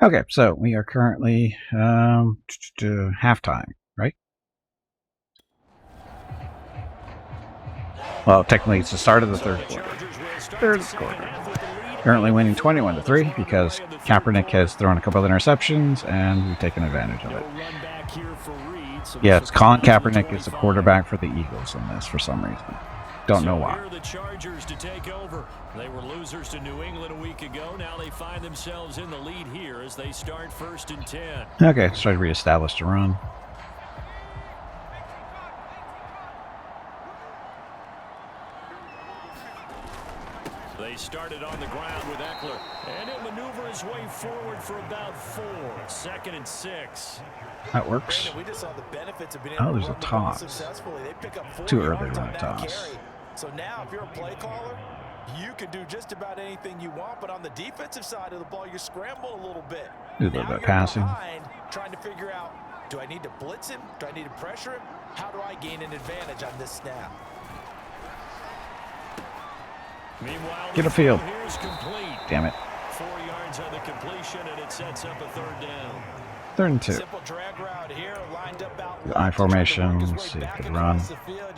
Okay, so we are currently to halftime, right? Well, technically it's the start of the third quarter. Currently winning 21-3 because Kaepernick has thrown a couple of interceptions and we've taken advantage of it. Yes, Colin Kaepernick is the quarterback for the Eagles in this for some reason. Don't know why. The Chargers to take over. They were losers to New England a week ago. Now they find themselves in the lead here as they start 1st and 10. Okay, let's try to reestablish the run. They started on the ground with Eckler, and he'll maneuver his way forward for about 4. 2nd and 6. That works. Oh, there's a toss. Too early to run a toss. So now, if you're a play caller, you can do just about anything you want, but on the defensive side of the ball, you're scrambling a little bit. Do a little bit of passing. Trying to figure out, do I need to blitz him? Do I need to pressure him? How do I gain an advantage on this snap? Get a field. Damn it. 4 yards on the completion, and it sets up a 3rd down. 3rd and 2. Simple drag route here, lined up out I formation. Let's see if he could run.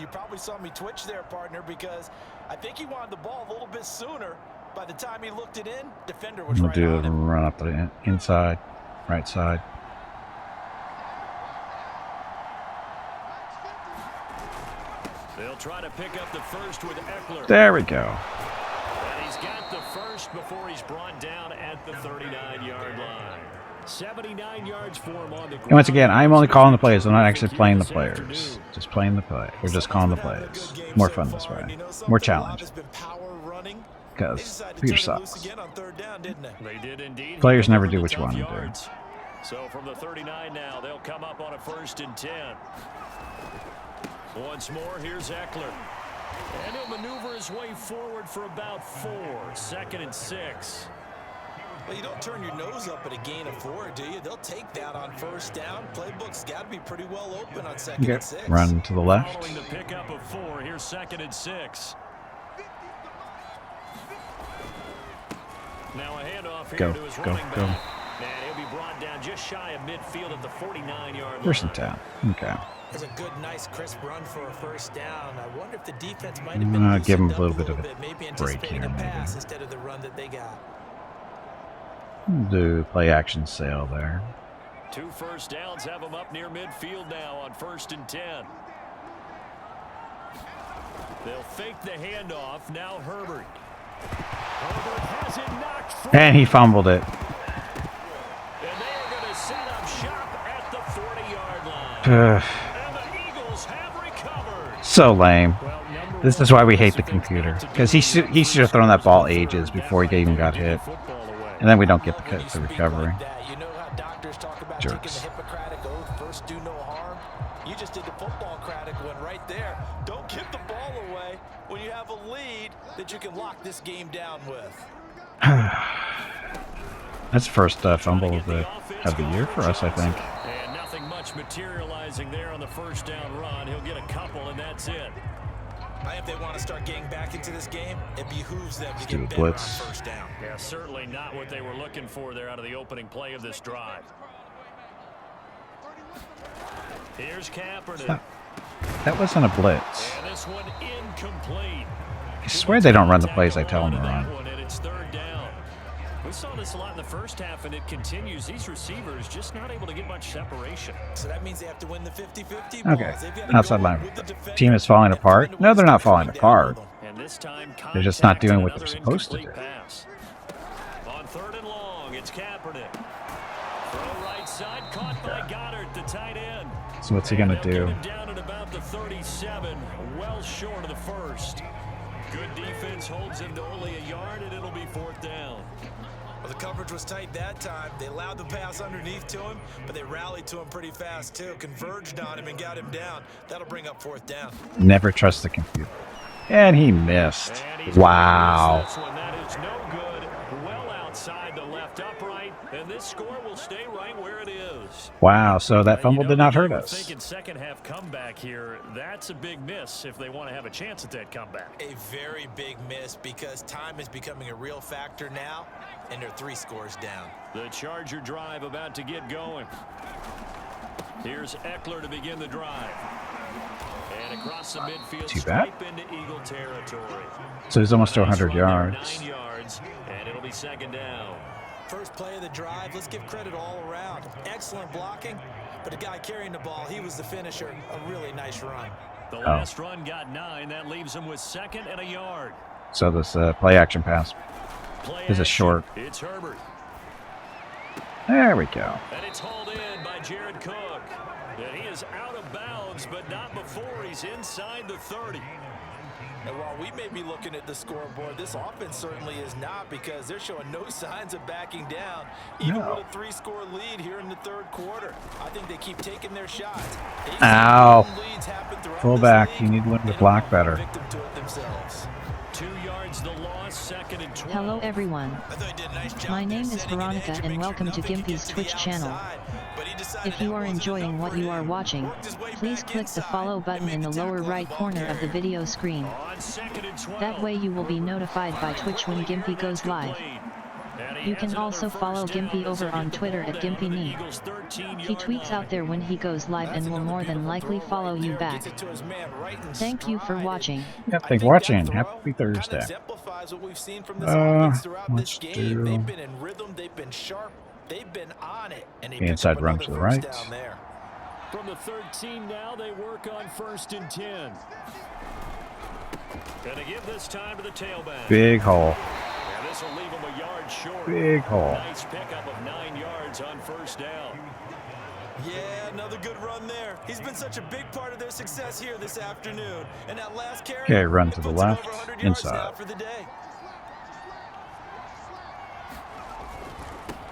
You probably saw me twitch there, partner, because I think he wanted the ball a little bit sooner. By the time he looked it in, defender was We'll right do on a him. run up the inside, right side. They'll try to pick up the first with Eckler. There we go. And he's got the first before he's brought down at the 39-yard line. 79 yards for him on the ground. And once again, I'm only calling the plays. I'm not actually playing the players. Just playing the play. We're just calling the plays. More fun this way. More challenge. Because Peter sucks. They did indeed. Players never do what you want them to do. So from the 39 now, they'll come up on a 1st and 10. Once more, here's Eckler. And he'll maneuver his way forward for about 4. 2nd and 6. Well, you don't turn your nose up at a gain of 4, do you? They'll take that on 1st down. Playbook's got to be pretty well open on 2nd and 6. Run to the left. Following the pickup of 4, here's 2nd and 6. Now a handoff here to his running back. And he'll be brought down just shy of midfield at the 49-yard line. 1st and 10. Okay. It's a good, nice, crisp run for a 1st down. I wonder if the defense might have been give him a little bit of a maybe break here, anticipating a maybe. pass instead of the run that they got. Do play action sale there. 2 1st downs have them up near midfield now on 1st and 10. They'll fake the handoff. Now Herbert. Herbert has it knocked free. And he fumbled it. And they are going to set up shop at the 40-yard line. And the Eagles have recovered. So lame. This is why we hate the computer. Because he should have thrown that ball ages before he even got hit. And then we don't get the recovery. You know how doctors talk about Jerks. taking the Hippocratic oath, first do no harm? You just did the football-cratic one right there. Don't give the ball away when you have a lead that you can lock this game down with. That's the first fumble of the year for us, I think. And nothing much materializing there on the 1st down run. He'll get a couple, and that's it. If they want to start getting back into this game, it behooves them to do get a better on blitz. 1st down. Yeah, certainly not what they were looking for there out of the opening play of this drive. Here's Kaepernick. That wasn't a blitz. And this one incomplete. I swear they don't run the plays I tell them to run. And it's 3rd down. We saw this a lot in the 1st half, and it continues. These receivers just not able to get much separation. So that means they have to win the 50-50 Okay, outside line. Team is falling apart. No, they're not falling apart. And this time, They're just not doing what another they're supposed to do. incomplete pass. On 3rd and long, it's Kaepernick. Throw right side, caught by Goddard, the tight end. So what's he gonna do? Get him down at about the 37, well short of the 1st. Good defense holds him to only a yard, and it'll be 4th down. Well, the coverage was tight that time. They allowed the pass underneath to him, but they rallied to him pretty fast, too. Converged on him and got him down. That'll bring up 4th down. Never trust the computer. And he missed. Wow. That is no good. Well outside the left upright. And this score will stay right where it is. Wow, so that fumble did not hurt us. Thinking second half comeback here, that's a big miss if they want to have a chance at that comeback. A very big miss because time is becoming a real factor now, and they're 3 scores down. The Charger drive about to get going. Here's Eckler to begin the drive. And across the midfield, too bad. straight into Eagle territory. So he's almost to Nice 100 run there, yards. 9 yards, and it'll be second down. First play of the drive, let's give credit all around. Excellent blocking, but the guy carrying the ball, he was the finisher. A really nice run. The last run got 9. That leaves him with 2nd and a yard. So this play action pass is a short. It's Herbert. There we go. And it's hauled in by Jared Cook. And he is out of bounds, but not before he's inside the 30. And while we may be looking at the scoreboard, this offense certainly is not, because they're showing no signs of backing down, even with a 3-score lead here in the 3rd quarter. I think they keep taking their shots. Ow. Fullback, you need to learn to block better. 2 yards the loss, 2nd and 12. Hello everyone. My name is Veronica and welcome to Gimpy's Twitch channel. If you are enjoying what you are watching, please click the follow button in the lower right corner of the video screen. That way you will be notified by Twitch when Gimpy goes live. You can also follow Gimpy over on Twitter at GimpyKnee. He tweets out there when he goes live and will more than likely follow you back. Thank you for watching. Yeah, thanks for watching. Happy Thursday. Let's do They've been in rhythm, they've been sharp, they've been on it, and they inside run to the right. From the 13 now, they work on 1st and 10. Gonna give this time to the tailback. Big hole. And this will leave him a yard short. Big hole. Nice pickup of 9 yards on 1st down. Yeah, another good run there. He's been such a big part of their success here this afternoon. And that last carry, Okay, run to the left, inside. For the day.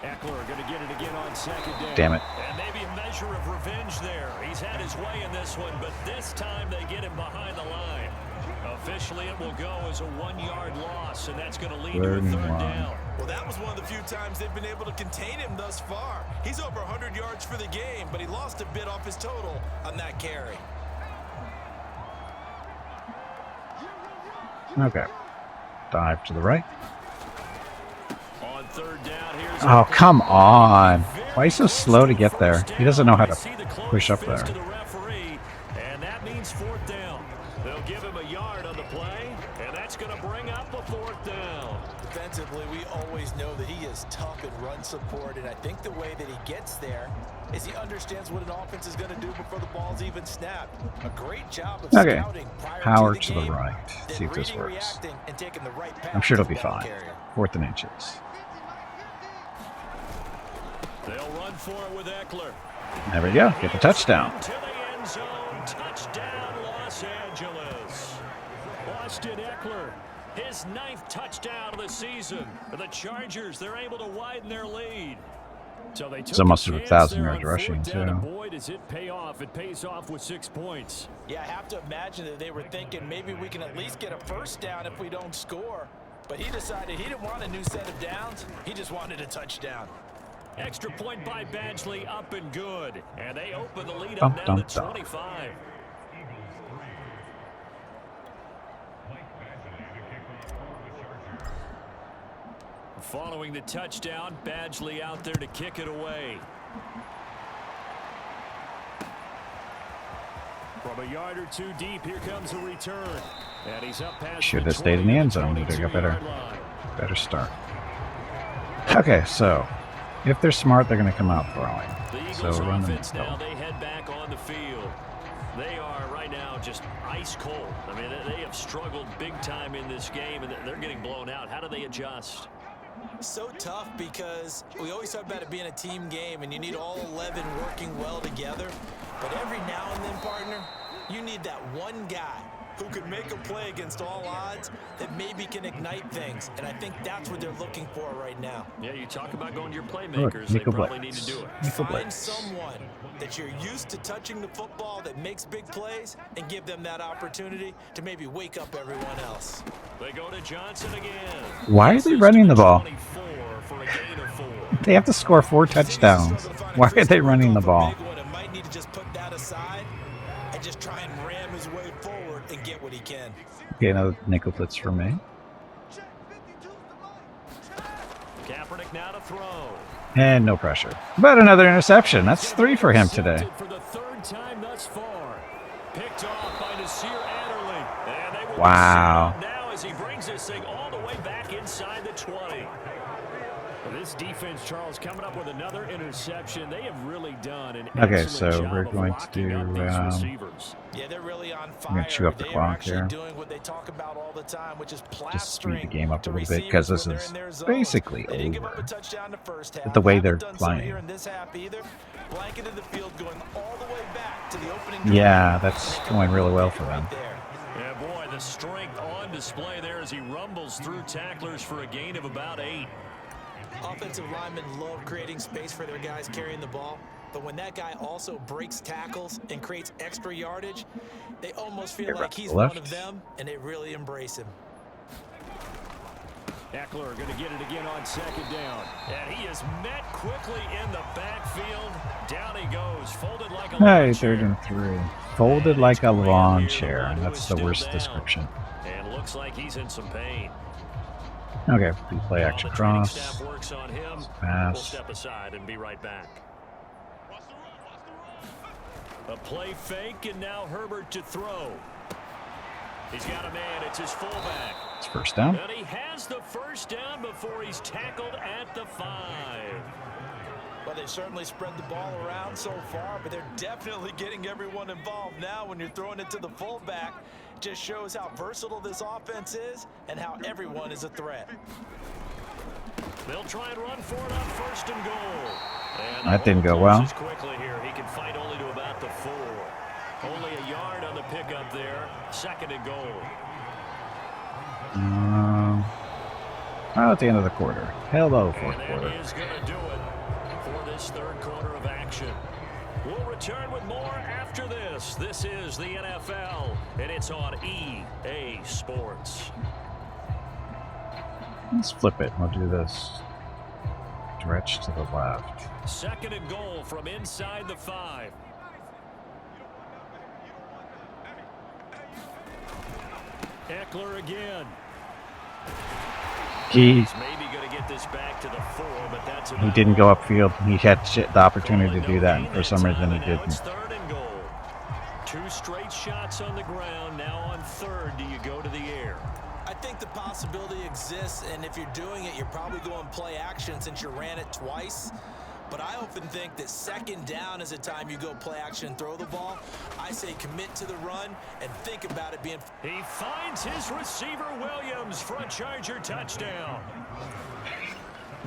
Eckler going to get it again on 2nd down. Damn it. And maybe a measure of revenge there. He's had his way in this one, but this time they get him behind the line. Officially, it will go as a 1-yard loss, and that's going to lead to a 3rd down. Well, that was one of the few times they've been able to contain him thus far. He's over 100 yards for the game, but he lost a bit off his total on that carry. Okay. Dive to the right. On 3rd down, here's Oh, come on. Why is he so slow to get there? He doesn't know how to push up there. And that means 4th down. They'll give him a yard on the play, and that's going to bring up a 4th down. Defensively, we always know that he is tough in run support, and I think the way that he gets there is he understands what an offense is going to do before the ball's even snapped. A great job of scouting prior Power to the game, right. then See if this reading, works. reacting, and taking the right path I'm sure it'll to be the ball fine. carrier. 4th and inches. They'll run for it with Eckler. There we go. Get the touchdown. To the end zone. Touchdown, Los Angeles. Austin Eckler, his 9th touchdown of the season. The Chargers, they're able to widen their lead. So they took almost a 1,000 chance yards there on rushing, 4th down, too. and boy, does it pay off. It pays off with 6 points. Yeah, I have to imagine that they were thinking maybe we can at least get a 1st down if we don't score. But he decided he didn't want a new set of downs. He just wanted a touchdown. Extra point by Badgley, up and good. And they open the lead up now to 25. Following the touchdown, Badgley out there to kick it away. From a yard or 2 deep, here comes a return. And he's up past Should have stayed in the end zone. Need to get better start. Okay, so if they're smart, they're going to come out throwing. The So Eagles run offense the now, they head back on the field. They are right now just ice cold. I mean, they have struggled big time in this game, and they're getting blown out. How do they adjust? So tough, because we always talk about it being a team game and you need all 11 working well together. But every now and then, partner, you need that one guy who can make a play against all odds that maybe can ignite things. And I think that's what they're looking for right now. Yeah, you talk about going to your playmakers. They probably need to do it. Find someone that you're used to touching the football that makes big plays and give them that opportunity to maybe wake up everyone else. They go to Johnson again. Why are they running the ball? for a gain of 4. They have to score 4 touchdowns. Why are they running the ball? Might need to just put that aside and just try and ram his way forward and get what he can. Okay, another nickel blitz for me. Kaepernick now to throw. And no pressure. But another interception. That's 3 for him today. For the 3rd time thus far. Picked off by Nasir Adderley. And they will Wow. now as he brings this thing all the way back inside the 20. This defense, Charles, coming up with another interception. They have really done an Okay, excellent so job we're of going locking to up these receivers. Yeah, they're really on fire. I'm going to chew up the They are clock actually here. doing what they talk about all the time, which is Just speed the plastering game up a to little bit because this receivers is when they're in their zones. basically They didn't give up a over. touchdown the first half. With the way they're Haven't done so playing. here in this half either. Blanketed the field going all the way back to the opening Yeah, drive. that's going really well for them. Right there. Yeah, boy, the strength on display there as he rumbles through tacklers for a gain of about 8. Offensive linemen love creating space for their guys carrying the ball, but when that guy also breaks tackles and creates extra yardage, they almost feel like he's one of them, and they really embrace him. Eckler going to get it again on 2nd down. And he is met quickly in the backfield. Down he goes, folded like a Hey, lawn 3rd chair. and 3. Folded like a lawn chair. That's the worst description. And looks like he's in some pain. Okay, we play While action the training cross. staff works on him, we'll Pass. step aside and be right back. A play fake, and now Herbert to throw. He's got a man. It's his fullback. It's 1st down. And he has the 1st down before he's tackled at the 5. Well, they certainly spread the ball around so far, but they're definitely getting everyone involved now when you're throwing it to the fullback. Just shows how versatile this offense is and how everyone is a threat. They'll try and run for it on 1st and goal. And That didn't go closes well. Quickly here. He can fight only to about the 4. Only a yard on the pickup there. 2nd and goal. At the end of the quarter. Hello, 4th And quarter. that is going to do it for this 3rd quarter of action. We'll return with more after this. This is the NFL, and it's on EA Sports. Let's flip it. We'll do this. Stretch to the left. 2nd and goal from inside the 5. Eckler again. He Maybe going to get this back to the 4, but that's he didn't go upfield. He had the opportunity to do that, and for some reason he Now it's didn't. 3rd and goal. 2 straight shots on the ground. Now on 3rd, do you go to the air? I think the possibility exists, and if you're doing it, you're probably going play action since you ran it twice. But I often think that 2nd down is a time you go play action and throw the ball. I say commit to the run and think about it being... He finds his receiver, Williams, for a Charger touchdown.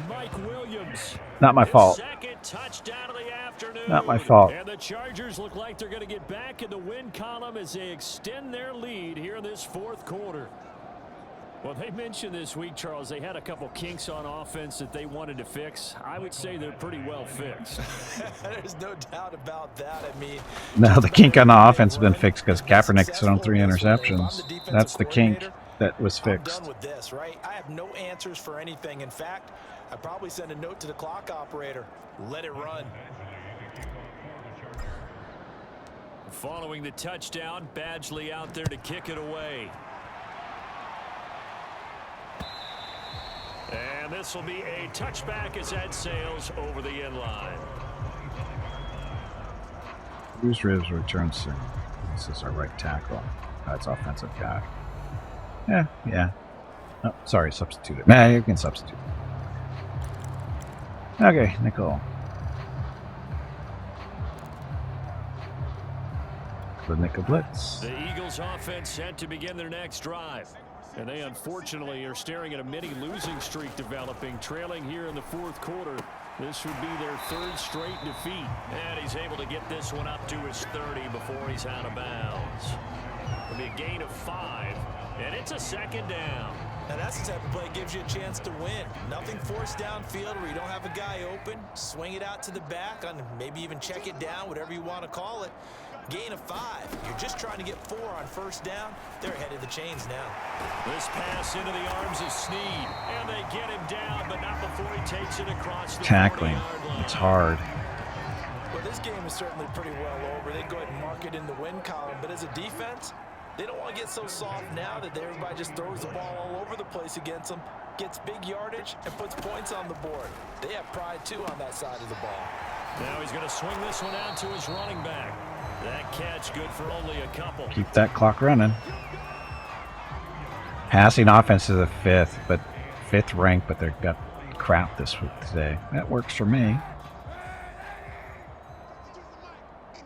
Mike Williams. Not my fault. 2nd touchdown of the afternoon. Not my fault. And the Chargers look like they're going to get back in the win column as they extend their lead here in this 4th quarter. Well, they mentioned this week, Charles, they had a couple kinks on offense that they wanted to fix. I would say they're pretty well fixed. There's no doubt about that. I mean, No, the kink on the offense has been fixed because Kaepernick's thrown 3 interceptions. That's the kink that was I'm fixed. done with this, right? I have no answers for anything. In fact, I'd probably send a note to the clock operator. Let it run. Following the touchdown, Badgley out there to kick it away. And this will be a touchback as that sails over the end line. Bruce Ribs returns soon. This is our right tackle. That's offensive guy. Yeah. Oh, sorry, substitute it. Nah, you can substitute. Okay, Nicole. The nickel blitz. The Eagles offense set to begin their next drive. And they unfortunately are staring at a mini losing streak developing, trailing here in the 4th quarter. This would be their 3rd straight defeat. And he's able to get this one up to his 30 before he's out of bounds. It'll be a gain of 5, and it's a 2nd down. Now that's the type of play that gives you a chance to win. Nothing forced downfield where you don't have a guy open. Swing it out to the back, on maybe even check it down, whatever you want to call it. Gain of 5. You're just trying to get 4 on first down. They're ahead of the chains now. This pass into the arms of Snead, and they get him down, but not before he takes it across the Tackling. 40-yard line. It's hard. Well, this game is certainly pretty well over. They go ahead and mark it in the win column, but as a defense, they don't want to get so soft now that everybody just throws the ball all over the place against them, gets big yardage, and puts points on the board. They have pride, too, on that side of the ball. Now he's going to swing this one out to his running back. That catch good for only a couple. Keep that clock running. Passing offense is a 5th, but 5th ranked, but they've got crap this week today. That works for me.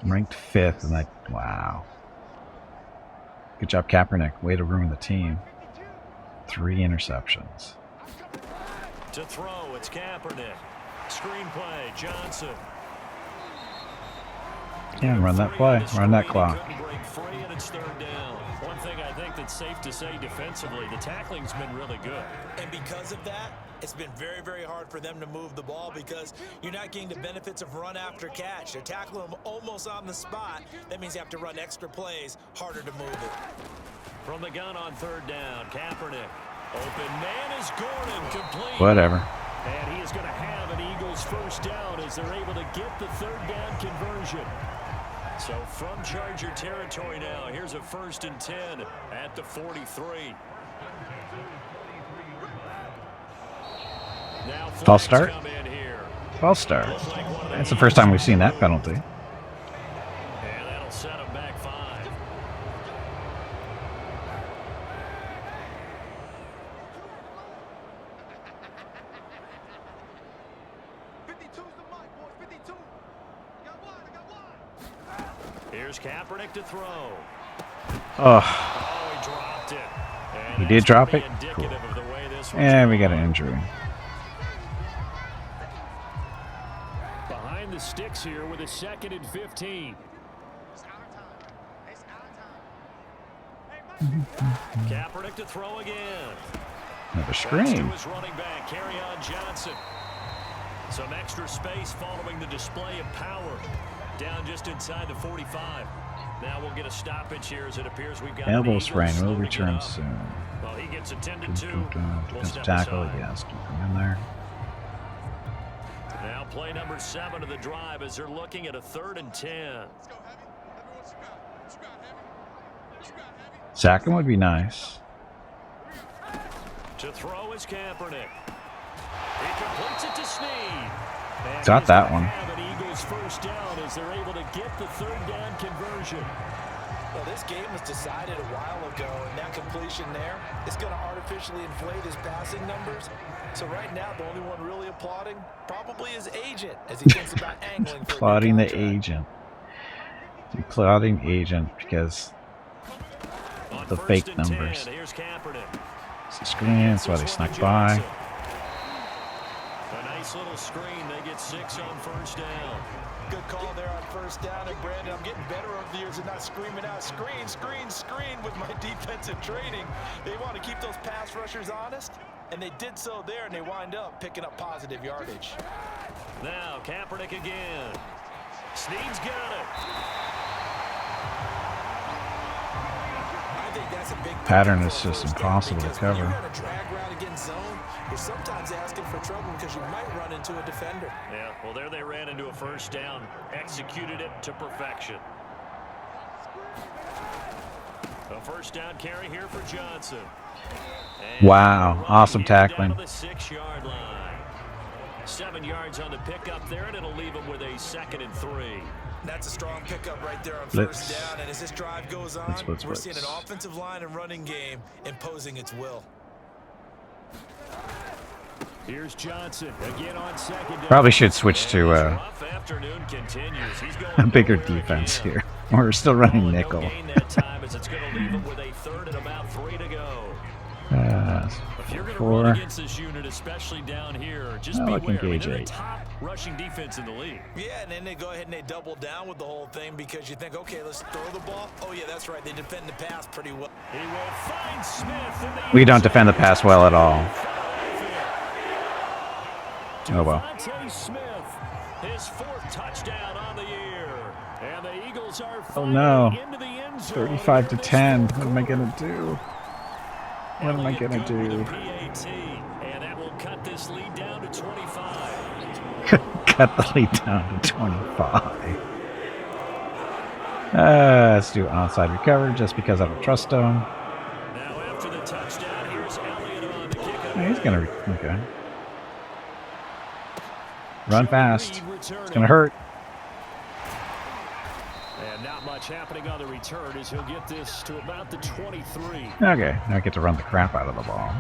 Ranked 5th, and wow. Good job, Kaepernick. Way to ruin the team. 3 interceptions. To throw, it's Kaepernick. Screenplay, Johnson. Yeah, run that play. Run that clock. Break free, and it's 3rd down. One thing I think that's safe to say defensively, the tackling's been really good. And because of that, it's been very, very hard for them to move the ball because you're not getting the benefits of run after catch. They're tackling them almost on the spot. That means you have to run extra plays, harder to move it. From the gun on 3rd down, Kaepernick. Open man is Gordon, complete. Whatever. And he is going to have an Eagles first down as they're able to get the 3rd down conversion. So from Charger territory now, here's a 1st and 10 at the 43. Now False start. come in here. False start. That's the first time we've seen that penalty. And that'll set him back 5. Here's Kaepernick to throw. Oh, He dropped it. And he did that's drop gonna it? be indicative of the way this one's and we got going. an injury. Behind the sticks here with a 2nd and 15. Kaepernick to throw again. Another Back to screen. his running back, Kerryon Johnson. Some extra space following the display of power. Down just inside the 45. Now we'll get a stoppage here as it appears we've got Elbow an sprain. Eagles Will loading it return up. soon. Well, he gets attended to. We'll Defensive step tackle. aside. Yes, keep him in there. Now play number 7 of the drive as they're looking at a 3rd and 10. Sacking would be nice. To throw is Kaepernick. He completes it to Snead. And Got he's that gonna one. have an Eagles first down as they're able to get the 3rd down conversion. Well, this game was decided a while ago, and that completion there is going to artificially inflate his passing numbers. So right now, the only one really applauding probably his agent as he thinks about angling for Applauding a new the contract. agent. Applauding agent because On the 1st fake and 10, numbers. here's Kaepernick. It's a screen. That's why they snuck by. A nice little screen. They get 6 on 1st down. Good call there on 1st down. And Brandon, I'm getting better over the years and not screaming out screen, screen, screen with my defensive training. They want to keep those pass rushers honest, and they did so there, and they wind up picking up positive yardage. Now Kaepernick again. Snead's got it. I think that's a big Pattern for is a just first down impossible to because cover. when you're on a drag route against zone, you're sometimes asking for trouble because you might run into a defender. Yeah, well, there they ran into a 1st down. Executed it to perfection. A 1st down carry here for Johnson. And Wow, awesome down tackling. to the 6-yard line. 7 yards on the pickup there, and it'll leave him with a 2nd and 3. That's a strong pickup right there on Blitz. 1st down. And as this drive goes on, Blitz. we're seeing an offensive line and running game imposing its will. Here's Johnson again on 2nd down. Probably should switch to Rough afternoon continues. He's going a bigger nowhere defense again. here. We're still running No nickel. gain that time as it's going to leave him with a 3rd and about 3 to go. If you're 4. Against this unit, especially down here. Just I like beware. engage They're the 8. top rushing defense in the league. Yeah, and then they go ahead and they double down with the whole thing because you think, okay, let's throw the ball. Oh, yeah, that's right. They defend the pass pretty well. He will find Smith in the We don't defend the pass well at all. Oh well. Smith, his 4th touchdown on the year. And the Eagles are Oh no. into the end zone. 35 to 10. What am I gonna do? What am I gonna do? And that will cut this lead down to 25. Cut the lead down to 25. Let's do onside recovery just because I don't trust him. Now after the touchdown, here's Elliott on the kick. Oh, he's gonna. Okay. Run fast. It's gonna hurt. And not much happening on the return as he'll get this to about the 23. Okay, now I get to run the crap out of the ball.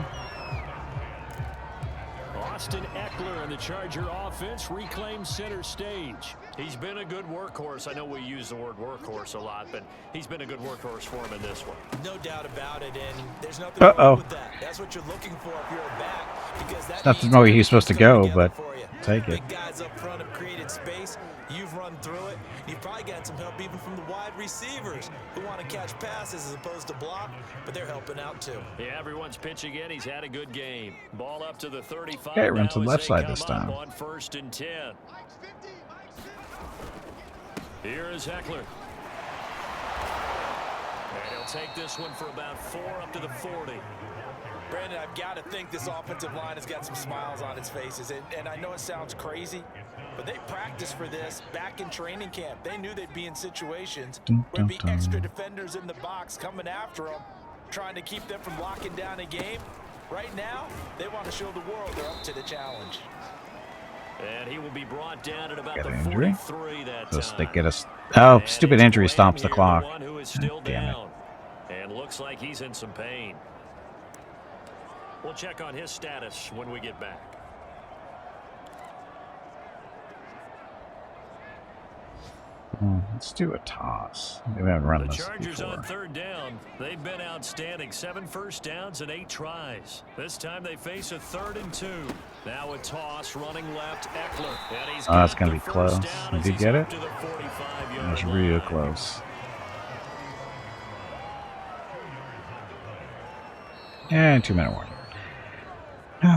Austin Eckler and the Charger offense reclaims center stage. He's been a good workhorse. I know we use the word workhorse a lot, but he's been a good workhorse for him in this one. No doubt about it, and there's nothing wrong with that. That's what you're looking for if you're a back, because that That's not where he's supposed to go, but take it. Big guys up front have created space. You've run through it. You've probably gotten some help even from the wide receivers who want to catch passes as opposed to block, but they're helping out too. Yeah, everyone's pitching in. He's had a good game. Ball up to the 35. Okay, run to the left side this time. On 1st and 10. Here is Eckler. And he'll take this one for about 4 up to the 40. Brandon, I've got to think this offensive line has got some smiles on its faces. And I know it sounds crazy, but they practiced for this back in training camp. They knew they'd be in situations where there'd be extra defenders in the box coming after them, trying to keep them from locking down a game. Right now, they want to show the world they're up to the challenge. And he will be brought down at about Got the an injury? 43 that Just they time. get us. Oh, stupid injury stops the clock. One who is still Damn it. down. And looks like he's in some pain. We'll check on his status when we get back. Let's do a toss. We haven't run The this Chargers before. on 3rd down. They've been outstanding. 7 first downs and 8 tries. This time they face a 3rd and 2. Now a toss running left. Eckler. And he's Oh, that's got gonna the be first close. down Did as you he's get up it? to the 45-yard That was line. real close. And 2-minute warning.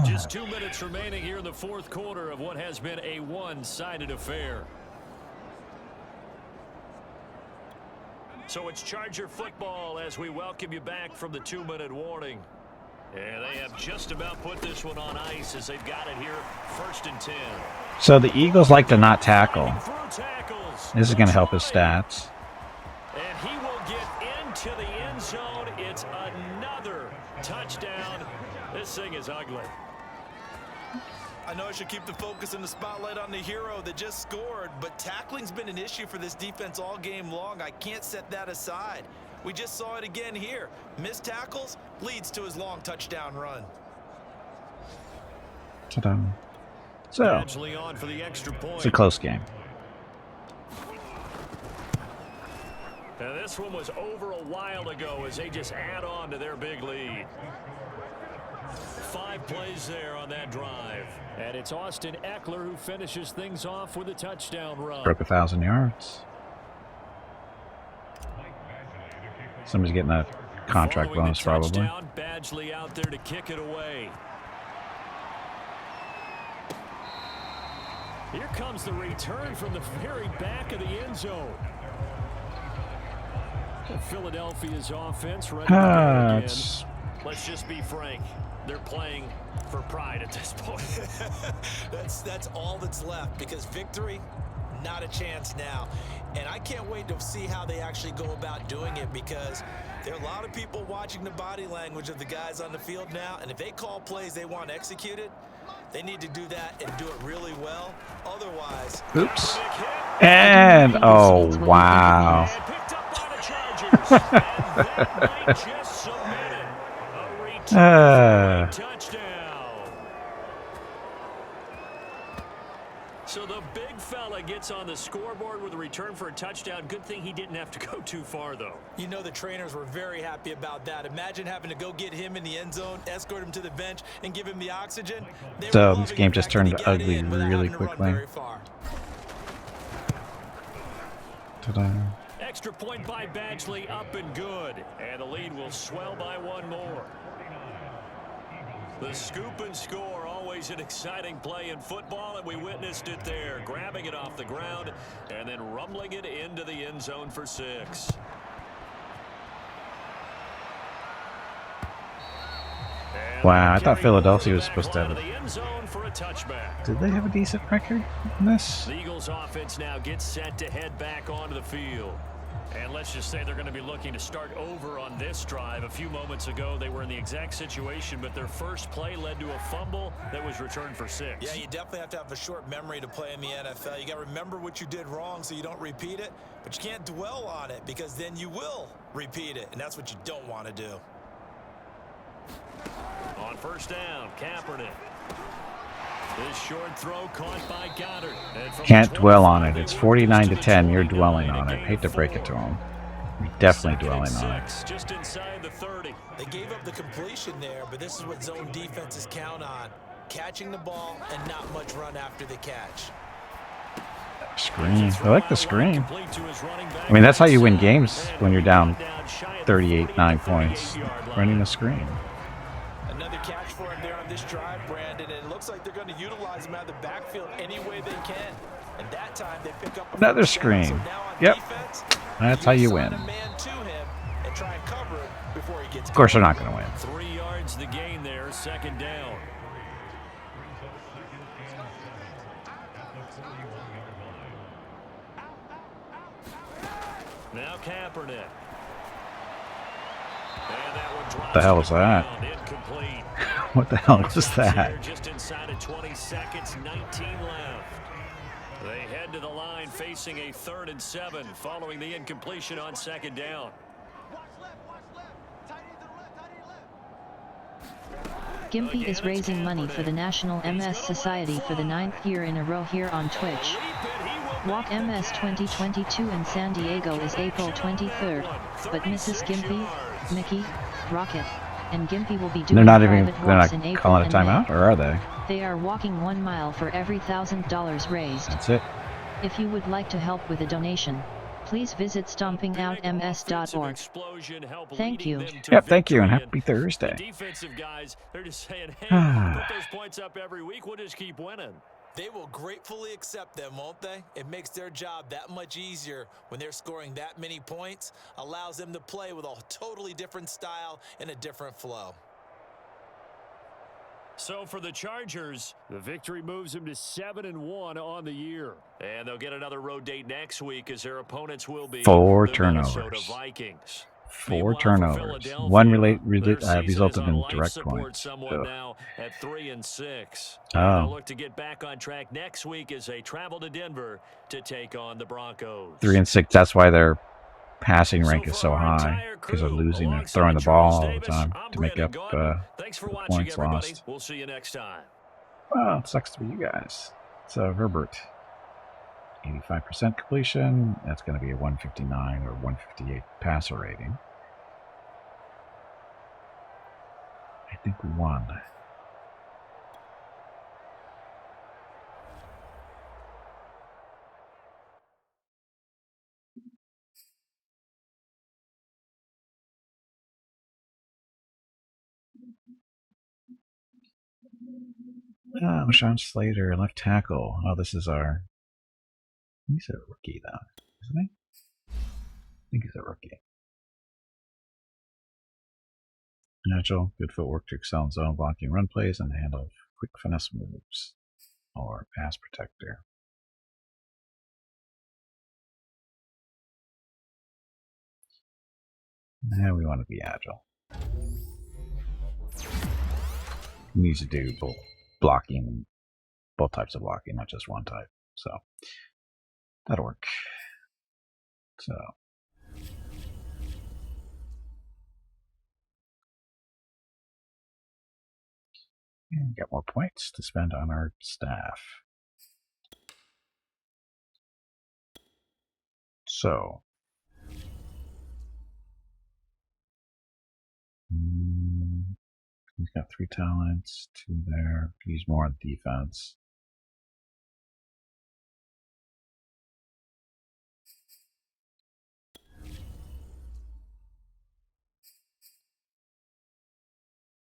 Just 2 minutes remaining here in the 4th quarter of what has been a one-sided affair. So it's Charger football as we welcome you back from the 2-minute warning. And they have just about put this one on ice as they've got it here 1st and 10. So the Eagles like to not tackle. Through tackles. This is going to help his stats. And he will get into the end zone. It's another touchdown. This thing is ugly. I know I should keep the focus and the spotlight on the hero that just scored, but tackling's been an issue for this defense all game long. I can't set that aside. We just saw it again here. Missed tackles leads to his long touchdown run. Ta-da. So, Eventually on for the extra point. it's a close game. And this one was over a while ago as they just add on to their big lead. 5 plays there on that drive. And it's Austin Eckler who finishes things off with a touchdown run. Broke 1,000 yards. Somebody's getting a contract Following bonus, the probably. touchdown, Badgley out there to kick it away. Here comes the return from the very back of the end zone. Philadelphia's offense ready to go again. Let's just be frank. They're playing for pride at this point. That's all that's left, because victory, not a chance now. And I can't wait to see how they actually go about doing it, because there are a lot of people watching the body language of the guys on the field now, and if they call plays they want executed, they need to do that and do it really well. Otherwise, Oops. And, oh, wow. And picked up by the Chargers. And that might just submit it. A return touchdown. So the big fella Well, it gets on the scoreboard with a return for a touchdown. Good thing he didn't have to go too far, though. You know the trainers were very happy about that. Imagine having to go get him in the end zone, escort him to the bench, and give him the oxygen. So this game just turned ugly really quickly. Ta-da. Extra point by Badgley, up and good. And the lead will swell by one more. The scoop and score, always an exciting play in football, and we witnessed it there. Grabbing it off the ground and then rumbling it into the end zone for 6. Wow, I thought Philadelphia was supposed to have it. Did they have a decent record in this? The Eagles offense now gets set to head back onto the field. And let's just say they're going to be looking to start over on this drive. A few moments ago, they were in the exact situation, but their first play led to a fumble that was returned for 6. Yeah, you definitely have to have a short memory to play in the NFL. You got to remember what you did wrong so you don't repeat it, but you can't dwell on it because then you will repeat it, and that's what you don't want to do. On first down, Kaepernick. This short throw caught by Goddard. Can't dwell on it. It's 49-10. You're dwelling on it. Hate to break it to him. You're definitely dwelling on it. Just inside the 30. They gave up the completion there, but this is what zone defenses count on. Catching the ball and not much run after the catch. Screen. I like the screen. I mean, that's how you win games when you're down 38-9 points. Running the screen. Another catch for him there on this drive, Brandon, and it looks like they're going to utilize him out of the backfield any way they can. And that time they pick up another screen. So yep. Defense, that's how you win. Of course they're not going to win. 3 yards the gain there, second down. Now Kaepernick. What the hell was that? What the hell was that? Just inside of 20 seconds, 19 left. They head to the line facing a 3rd and 7 following the incompletion on second down. Gimpy is raising money for the National MS Society for the 9th year in a row here on Twitch. Walk MS 2022 in San Diego is April 23rd, but Mrs. Gimpy, Mickey, Rocket, and Gimpy will be doing private walks in April calling a timeout, or are they? They are walking 1 mile for every $1,000 raised. That's it. If you would like to help with a donation, please visit stompingoutms.org. Thank you. Yep, thank you, and happy Thursday. Defensive guys, they're just saying, hey, put those points up every week, we'll just keep winning. They will gratefully accept them, won't they? It makes their job that much easier when they're scoring that many points, allows them to play with a totally different style and a different flow. So for the Chargers, the victory moves them to 7-1 on the year. And they'll get another road date next week as their opponents will be 4 the turnovers. Minnesota Vikings. 4 turnovers. One resulted in direct points. Now at 3-6. Oh. They'll look to get back on track next week as they travel to Denver to take on the Broncos. 3-6. That's why their passing rank is so high, because they're losing and throwing the ball all the time to make up Thanks for watching, points everybody. lost. We'll see you next time. Well, it sucks to be you guys. So Herbert, 85% completion. That's going to be a 159 or 158 passer rating. I think we won. Sean Slater, left tackle. Oh, this is our... He's a rookie, though, isn't he? I think he's a rookie. Agile, good footwork to excel in zone blocking run plays and handle quick finesse moves. Or pass protector. Now we want to be agile. He needs to do both blocking, both types of blocking, not just one type. So that'll work. So and get more points to spend on our staff. So. He's got 3 talents, 2 there. He's more on defense.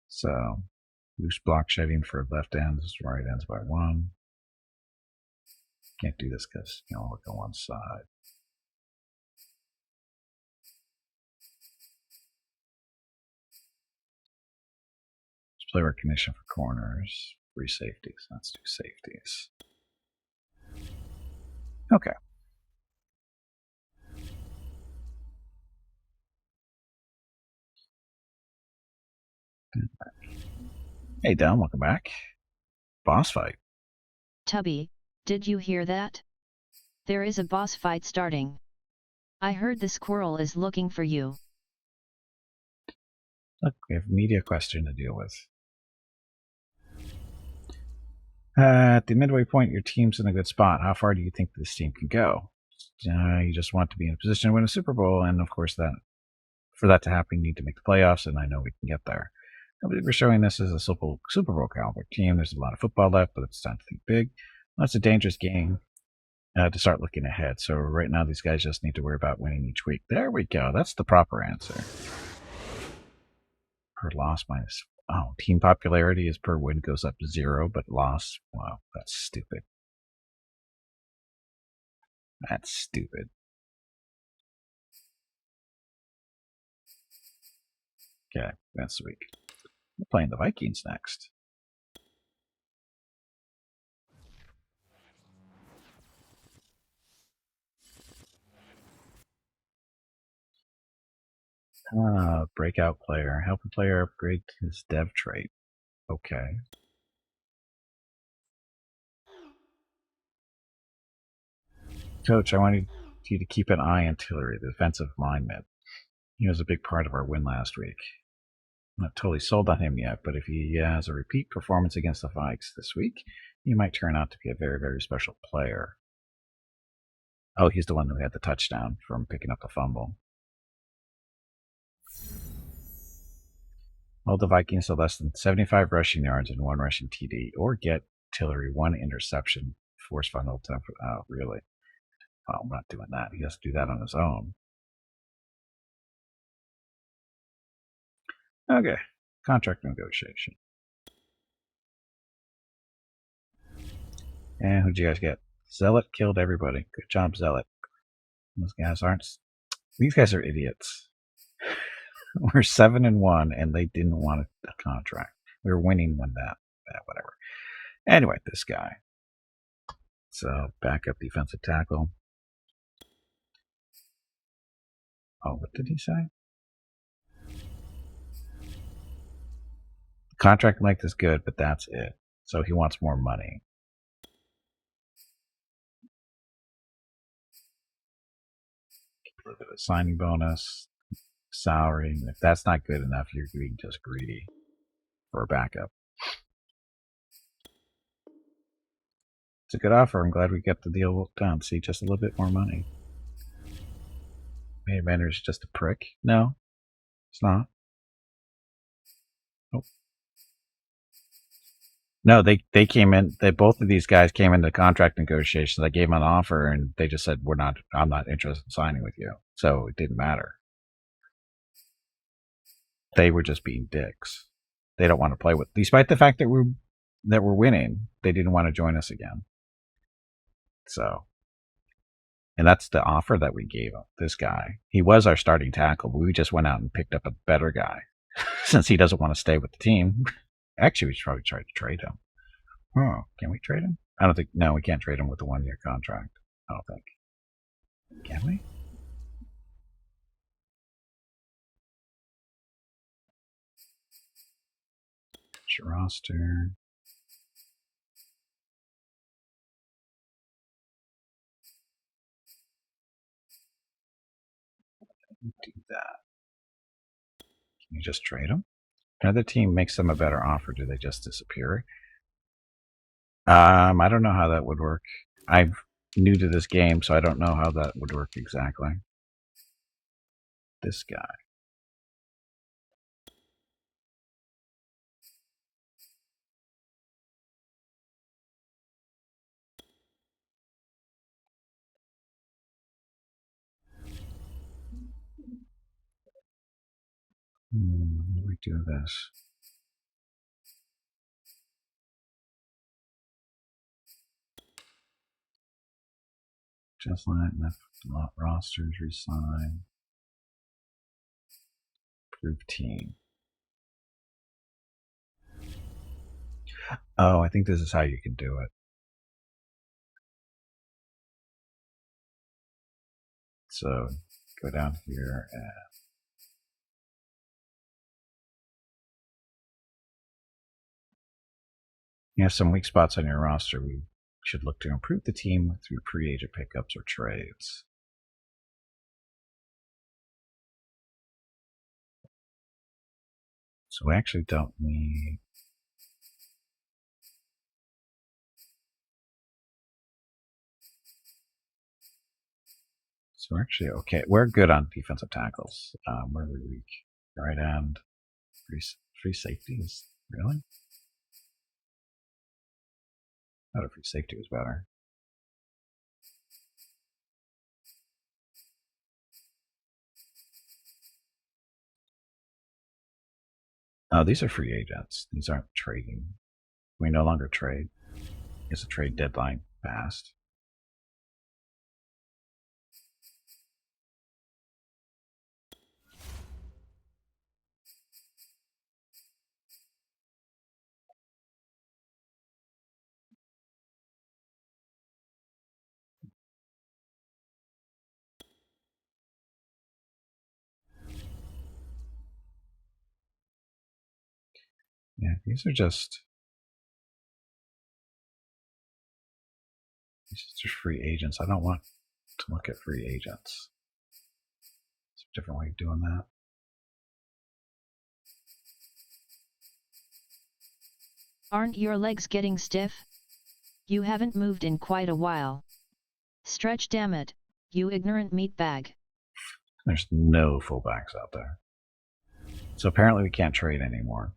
So, loose block shedding for left ends, right ends by 1. Can't do this because you look on one side. Display recognition for corners. 3 safeties. Let's do safeties. Okay. Hey, Dom, welcome back. Boss fight. Tubby, did you hear that? There is a boss fight starting. I heard the squirrel is looking for you. Look, we have a media question to deal with. At the midway point, your team's in a good spot. How far do you think this team can go? You just want to be in a position to win a Super Bowl, and of course, for that to happen, you need to make the playoffs, and I know we can get there. I believe we're showing this as a Super Bowl caliber team. There's a lot of football left, but it's time to think big. That's a dangerous game to start looking ahead. So right now, these guys just need to worry about winning each week. There we go. That's the proper answer. Per loss minus... Oh, team popularity is per win goes up to 0, but loss... Wow, that's stupid. That's stupid. Okay, that's weak. We're playing the Vikings next. Breakout player. Help a player upgrade his dev trait. Okay. Coach, I wanted you to keep an eye on Tillery, the defensive lineman. He was a big part of our win last week. I'm not totally sold on him yet, but if he has a repeat performance against the Vikes this week, he might turn out to be a very, very special player. Oh, he's the one who had the touchdown from picking up the fumble. Hold the Vikings to less than 75 rushing yards and 1 rushing TD, or get Tillery 1 interception, force final attempt. Oh, really? Well, I'm not doing that. He has to do that on his own. Okay, contract negotiation. And who'd you guys get? Zealot killed everybody. Good job, Zealot. Those guys aren't... These guys are idiots. We're 7-1, and they didn't want a contract. We were winning when that... whatever. Anyway, this guy. So, backup defensive tackle. Oh, what did he say? The contract length is good, but that's it. So he wants more money. A little bit of signing bonus, salary. If that's not good enough, you're being just greedy for a backup. It's a good offer. I'm glad we got the deal done. See, just a little bit more money. Main Banner is just a prick. No, it's not. Nope. No, they came in. Both of these guys came into contract negotiations. I gave them an offer, and they just said, I'm not interested in signing with you. So it didn't matter. They were just being dicks. They don't want to play with, despite the fact that we're winning. They didn't want to join us again. So, and that's the offer that we gave him. This guy, he was our starting tackle, but we just went out and picked up a better guy since he doesn't want to stay with the team. Actually, we should probably try to trade him. Oh, can we trade him? I don't think. No, we can't trade him with a 1-year contract. I don't think. Can we? Roster. Do that. Can you just trade them? Another team makes them a better offer. Do they just disappear? I don't know how that would work. new to this game, so I don't know how that would work exactly. This guy. What do we do with this? Just let rosters resign. Prove team. Oh, I think this is how you can do it. So go down here and you have some weak spots on your roster. We should look to improve the team through free agent pickups or trades. So we actually don't need. So we're actually okay. We're good on defensive tackles. We're really weak. Right end, free safeties. Really? I thought a free safety was better. Oh, these are free agents. These aren't trading. We no longer trade. It's a trade deadline passed. Yeah, these are just free agents. I don't want to look at free agents. It's a different way of doing that. Aren't your legs getting stiff? You haven't moved in quite a while. Stretch, damn it, you ignorant meatbag. There's no fullbacks out there. So apparently we can't trade anymore.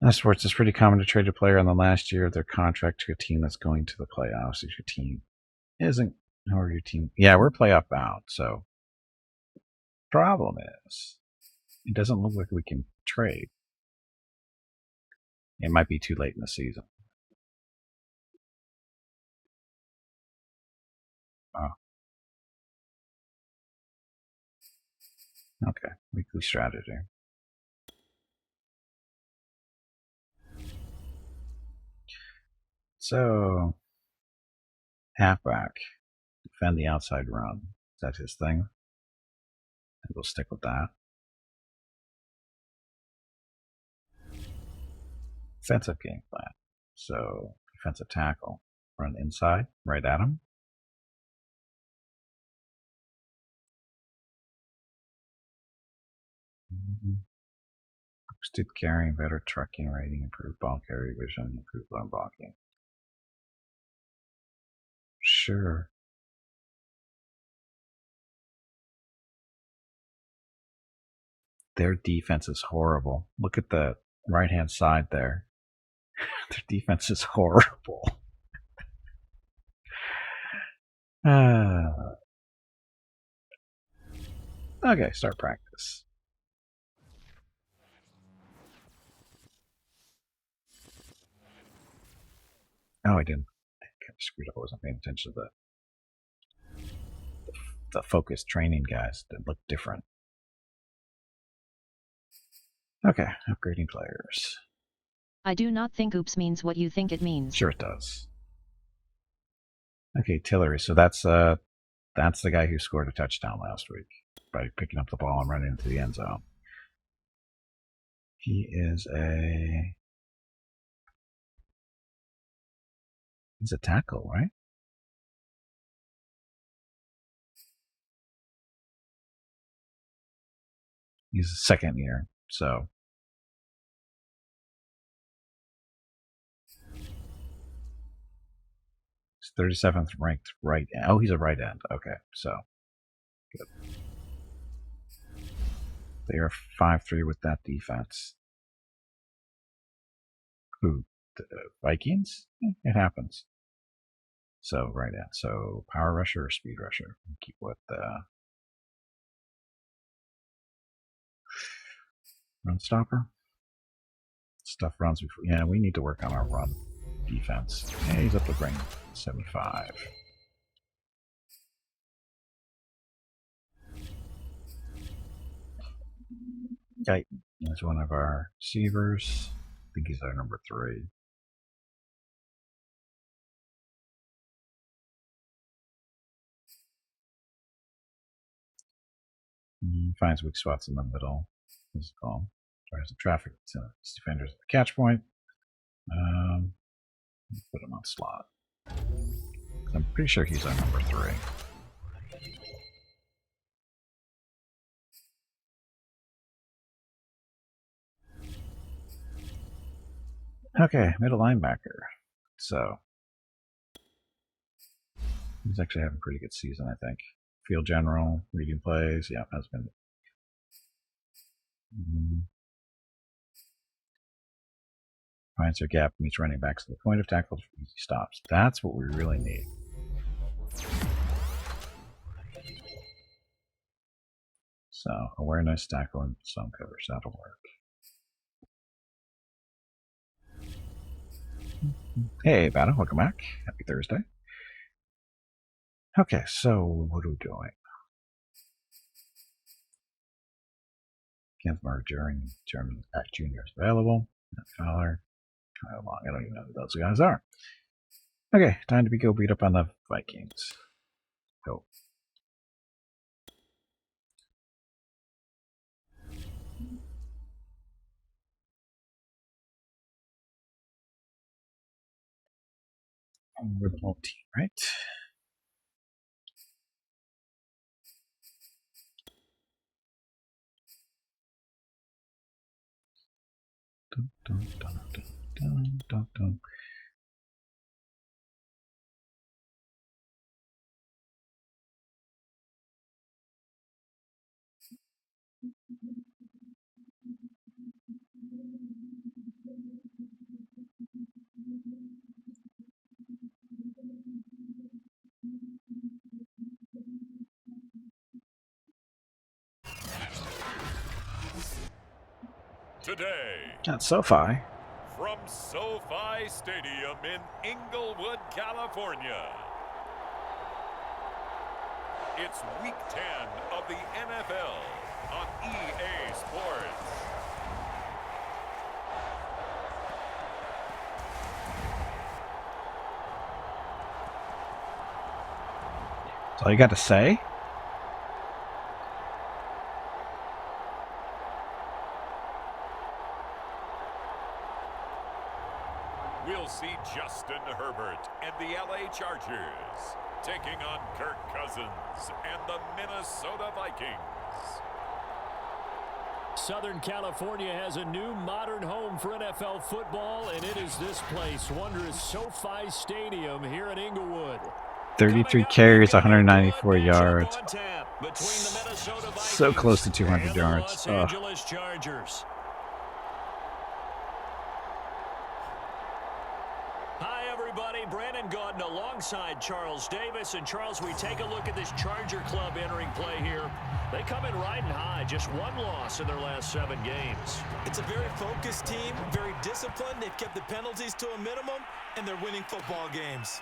In sports, it's pretty common to trade a player in the last year of their contract to a team that's going to the playoffs. If your team isn't, or your team, yeah, we're playoff bound. So problem is, it doesn't look like we can trade. It might be too late in the season. Oh. Okay, weekly strategy. So, halfback, defend the outside run. Is that his thing? And we'll stick with that. Defensive game plan. So, defensive tackle, run inside, right at him. Boosted carrying, better trucking rating, improved ball carry vision, improved run blocking. Sure. Their defense is horrible. Look at the right-hand side there. Their defense is horrible. Okay, start practice. Oh, I didn't. I kind of screwed up. I wasn't paying attention to the focused training guys that look different. Okay, upgrading players. I do not think oops means what you think it means. Sure it does. Okay, Tillery. So that's the guy who scored a touchdown last week by picking up the ball and running into the end zone. He's a tackle, right? He's a second year, so He's 37th ranked right end. Oh, he's a right end. Okay, so good. They are 5-3 with that defense. Who? The Vikings? It happens. So right end. So power rusher or speed rusher? Keep with run stopper. Stuff runs before. Yeah, we need to work on our run defense. Yeah, he's up to rank 75. Okay, he's one of our receivers. I think he's our number 3. He finds weak spots in the middle. This is called. Tries to traffic to his defenders at the catch point. Put him on slot. I'm pretty sure he's our number 3. Okay, middle linebacker. So he's actually having a pretty good season, I think. Field general, reading plays. Yeah, has been. Finds their gap, meets running backs to the point of tackle for easy stops. That's what we really need. So awareness, tackle, and zone covers. That'll work. Hey, Battle, welcome back. Happy Thursday. Okay, so what are we doing? Kenneth Murray, German Act Jr. is available. Fowler. How long? I don't even know who those guys are. Okay, time to go beat up on the Vikings. Go. We're the whole team, right? Dun, dun, dun, dun, dun, dun, dun. Today, At SoFi. from SoFi Stadium in Inglewood, California, it's Week 10 of the NFL on EA Sports. That's all you got to say? We'll see Justin Herbert and the LA Chargers taking on Kirk Cousins and the Minnesota Vikings. Southern California has a new modern home for NFL football, and it is this place, wondrous SoFi Stadium here in Inglewood. 33 carries, 194 yards. So close to 200 yards. Chargers. Hi, everybody. Brandon Gaudin alongside Charles Davis. And, Charles, we take a look at this Charger club entering play here. They come in riding high, just one loss in their last 7 games. It's a very focused team, very disciplined. They've kept the penalties to a minimum, and they're winning football games.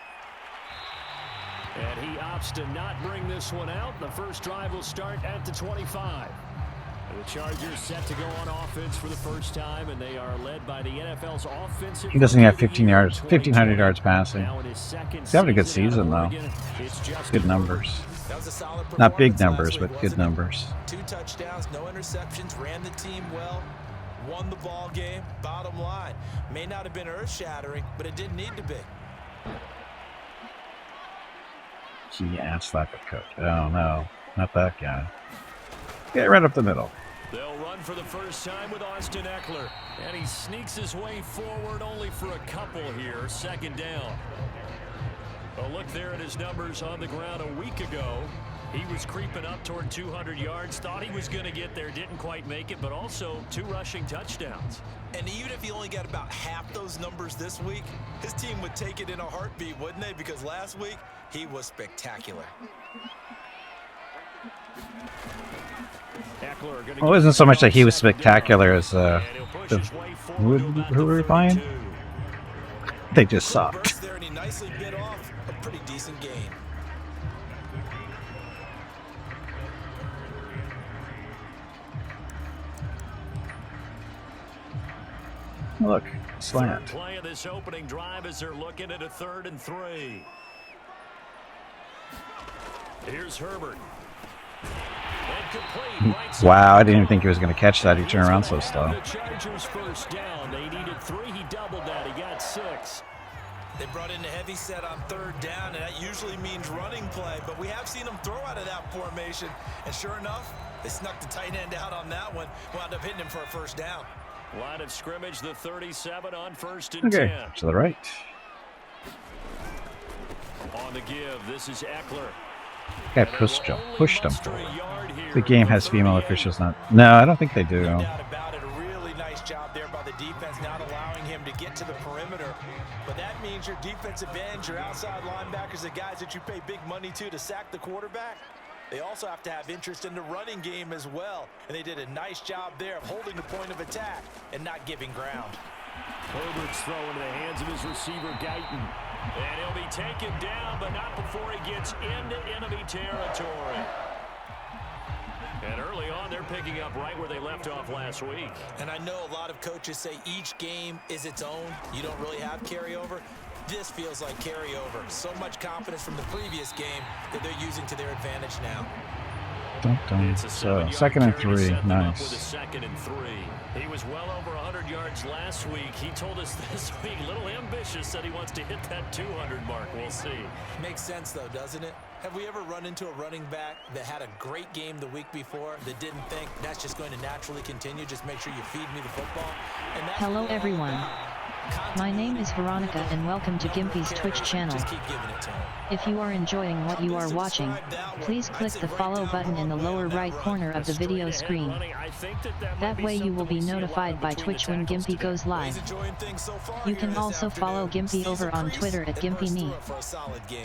And he opts to not bring this one out. The first drive will start at the 25. The Chargers set to go on offense for the first time, and they are led by the NFL's offensive. He doesn't have 1,500 yards passing. He's having a good season, though. Good numbers. Not big numbers, but good numbers. 2 touchdowns, no interceptions, ran the team well, won the ball game. Bottom line, may not have been earth-shattering, but it didn't need to be. He ass like a coach. Oh, no. Not that guy. Get right up the middle. They'll run for the first time with Austin Eckler. And he sneaks his way forward only for a couple here. Second down. A look there at his numbers on the ground a week ago. He was creeping up toward 200 yards, thought he was going to get there, didn't quite make it, but also 2 rushing touchdowns. And even if he only got about half those numbers this week, his team would take it in a heartbeat, wouldn't they? Because last week, he was spectacular. Well, it wasn't so much that he was spectacular as who were we playing? They just sucked. There and he nicely bit off a pretty decent gain. Look, slant. Play of this opening drive as they're looking at a 3rd and 3. Here's Herbert. Wow, I didn't even think he was going to catch that. He turned around so slow. The Chargers first down. They needed 3. He doubled that. He got 6. They brought in a heavy set on 3rd down, and that usually means running play, but we have seen them throw out of that formation, and sure enough, they snuck the tight end out on that one, wound up hitting him for a 1st down. Line of scrimmage, the 37 on 1st and 10. Okay, to the right. On the give, this is Eckler. Guy pushed him. The game has female officials not. No, I don't think they do. No doubt about it. A really nice job there by the defense, not allowing him to get to the perimeter. But that means your defensive ends, your outside linebackers, the guys that you pay big money to sack the quarterback. They also have to have interest in the running game as well. And they did a nice job there of holding the point of attack and not giving ground. Herbert's throw into the hands of his receiver, Guyton. And he'll be taken down, but not before he gets into enemy territory. And early on, they're picking up right where they left off last week. And I know a lot of coaches say each game is its own. You don't really have carryover. This feels like carryover. So much confidence from the previous game that they're using to their advantage now. So 2nd and 3, nice. 2nd and 3. He was well over 100 yards last week. He told us this week, a little ambitious, said he wants to hit that 200 mark. We'll see. Makes sense, though, doesn't it? Have we ever run into a running back that had a great game the week before that didn't think that's just going to naturally continue? Just make sure you feed me the football. And that's Hello, everyone. My name is Veronica and welcome to Gimpy's Twitch channel. If you are enjoying what you are watching, please click the follow button in the lower right corner of the video screen. That way you will be notified by Twitch when Gimpy goes live. You can also follow Gimpy over on Twitter at GimpyKnee.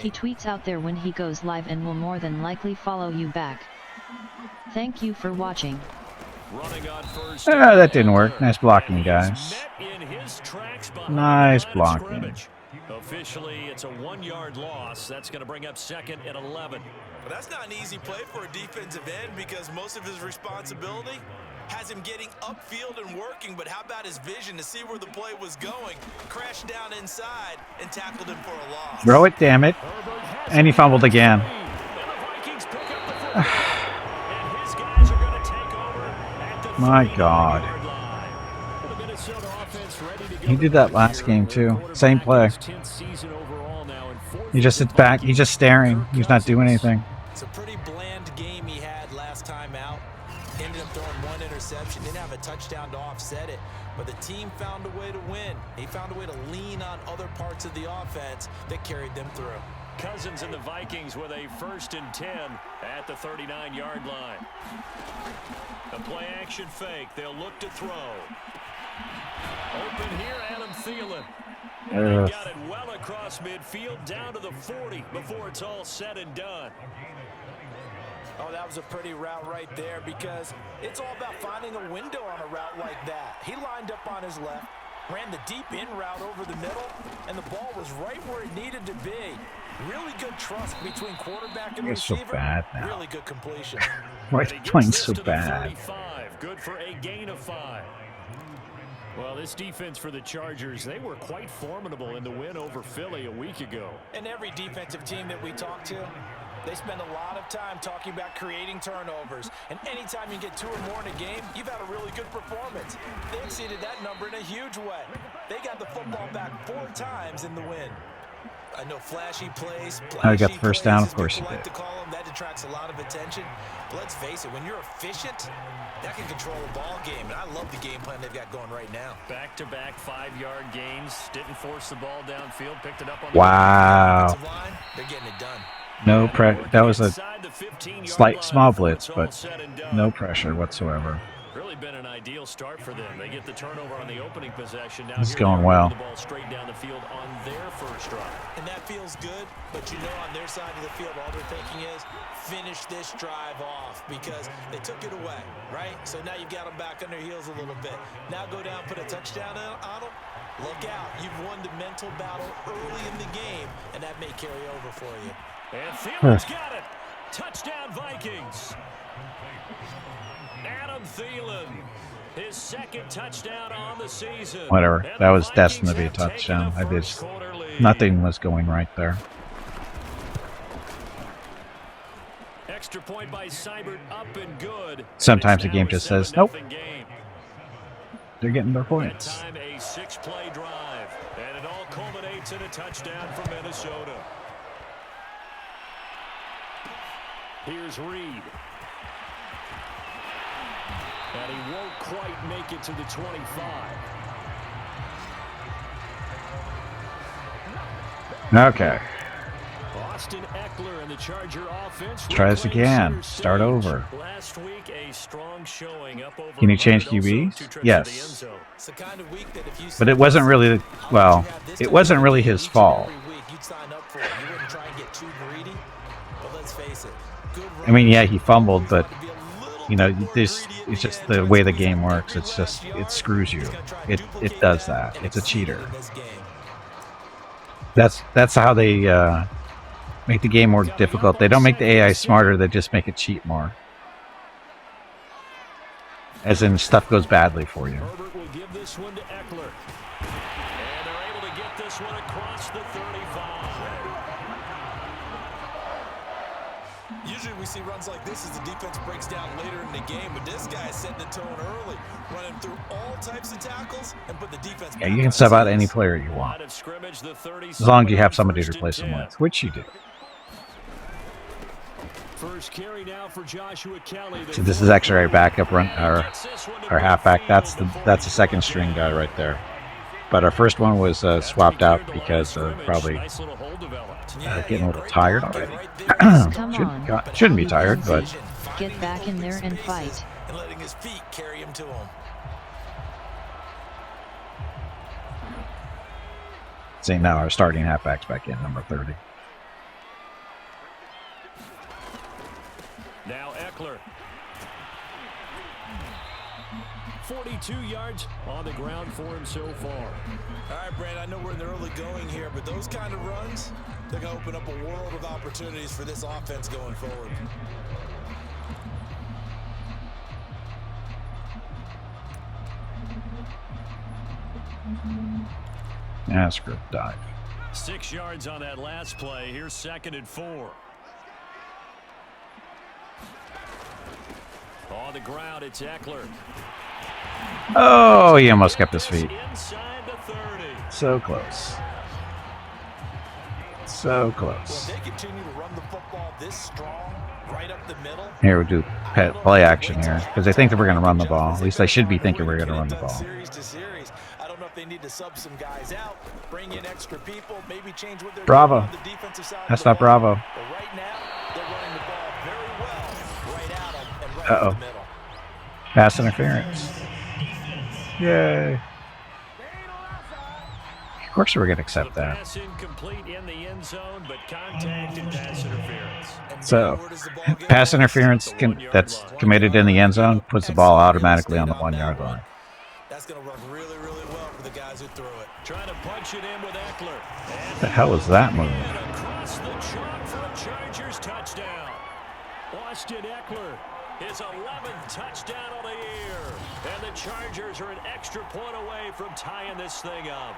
He tweets out there when he goes live and will more than likely follow you back. Thank you for watching. That didn't work. Nice blocking, guys. Nice blocking. Officially, it's a 1-yard loss. That's going to bring up 2nd and 11. But that's not an easy play for a defensive end because most of his responsibility has him getting upfield and working. But how about his vision to see where the play was going? Crashed down inside and tackled him for a loss. Throw it, damn it. And he fumbled again. My God. He did that last game too. Same play. He just sits back. He's just staring. He's not doing anything. It's a pretty bland game he had last time out. Ended up throwing 1 interception. Didn't have a touchdown to offset it. But the team found a way to win. He found a way to lean on other parts of the offense that carried them through. Cousins and the Vikings with a 1st and 10 at the 39-yard line. A play action fake. They'll look to throw. Open here, Adam Thielen. They got it well across midfield, down to the 40 before it's all said and done. Oh, that was a pretty route right there because it's all about finding a window on a route like that. He lined up on his left, ran the deep in route over the middle, and the ball was right where it needed to be. Really good trust between quarterback and receiver. So bad now. Really good completion. Why are they playing so bad? Good for a gain of 5. Well, this defense for the Chargers, they were quite formidable in the win over Philly a week ago. And every defensive team that we talk to, they spend a lot of time talking about creating turnovers. And anytime you get 2 or more in a game, you've had a really good performance. They exceeded that number in a huge way. They got the football back 4 times in the win. I know flashy plays. I got the first down, of course you did. That detracts a lot of attention. But let's face it, when you're efficient, that can control a ball game. And I love the game plan they've got going right now. Back-to-back 5-yard gains. Didn't force the ball downfield. Picked it up on the line. They're No that was a slight small blitz, but no pressure whatsoever. Really been an ideal start for them. They get the turnover on the opening possession. Now This is going well. The ball straight down the field on their first drive. And that feels good, but you know on their side of the field, all they're thinking is finish this drive off because they took it away, right? So now you've got them back on their heels a little bit. Now go down, put a touchdown on them. Look out. You've won the mental battle early in the game, and that may carry over for you. And Thiel's got it. Touchdown, Vikings. Adam Thielen, his second touchdown on the season. Whatever. That was destined to be a touchdown. Nothing was going right there. Extra point by Seibert, up and good. Sometimes the game just says, nope. They're getting their points. That time a 6-play drive, and it all culminates in a touchdown for Minnesota. Here's Reed. And he won't quite make it to the 25. Okay. Austin Eckler and the Charger offense. Try this again. Start over. Last week, a strong showing up over. Can you change QBs? Yes. It's the kind of week that if you But it wasn't really, well, it wasn't really his fault. you'd sign up for it. You wouldn't try and get too greedy. But let's face it. I mean, yeah, he fumbled, but you know, this it's just the way the game works. It's just it screws you. It does that. It's a cheater. That's how they make the game more difficult. They don't make the AI smarter. They just make it cheat more. As in, stuff goes badly for you. Herbert will give this one to Eckler. And they're able to get this one across the 35. Usually we see runs like this as the defense breaks down later in the game, but this guy is setting the tone early, running through all types of tackles and put the defense back. Yeah, you can sub out any player you want, as long as you have somebody to replace them with, which you do. First carry now for Joshua Kelly. So this is actually our backup run, our halfback. That's the second string guy right there. But our first one was swapped out because of probably getting a little tired already. Shouldn't be tired, but get back in there and fight. And letting his feet carry him to him. see now our starting halfback's back in, number 30. Now Eckler. 42 yards on the ground for him so far. All right, Brad, I know we're in the early going here, but those kind of runs, they're going to open up a world of opportunities for this offense going forward. That's a good dive. 6 yards on that last play. Here's 2nd and 4. On the ground, it's Eckler. Oh, he almost kept his feet. Inside the 30. So close. So close. When they continue to run the football this strong, right up the middle. Here we do play action here because they think that we're going to run the ball. At least they should be thinking we're going to run the ball. Series to series. I don't know if they need to sub some guys out, bring in extra people, maybe change what they're Bravo. doing on the defensive side. That's not Bravo. But right now, they're running the ball very well, right at them and right Uh-oh. up the middle. Pass interference. Yay. Of course we're going to accept that. Pass incomplete in the end zone, but contact and pass interference. So, pass interference that's committed in the end zone puts the ball automatically on the 1 yard line. That's going to work really, really well for the guys who threw it. Trying to punch it in with Eckler. What the hell was that move? And across the chalk for a Chargers touchdown. Austin Eckler, his 11th touchdown of the year. And the Chargers are an extra point away from tying this thing up.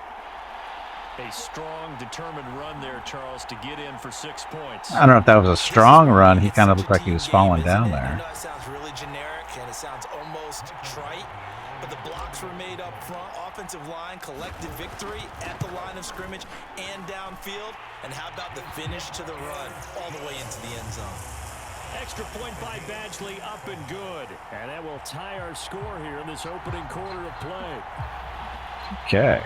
A strong, determined run there, Charles, to get in for 6 points. I don't know if that was a strong run. He kind of looked like he was falling down there. I know it sounds really generic and it sounds almost trite, but the blocks were made up front. Offensive line, collective victory at the line of scrimmage and downfield. And how about the finish to the run all the way into the end zone? Extra point by Badgley, up and good. And that will tie our score here in this opening quarter of play. Okay.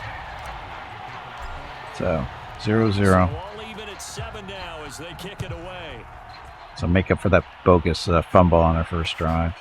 So, 0-0. So all even at it's 7 now as they kick it away. So make up for that bogus fumble on their first drive.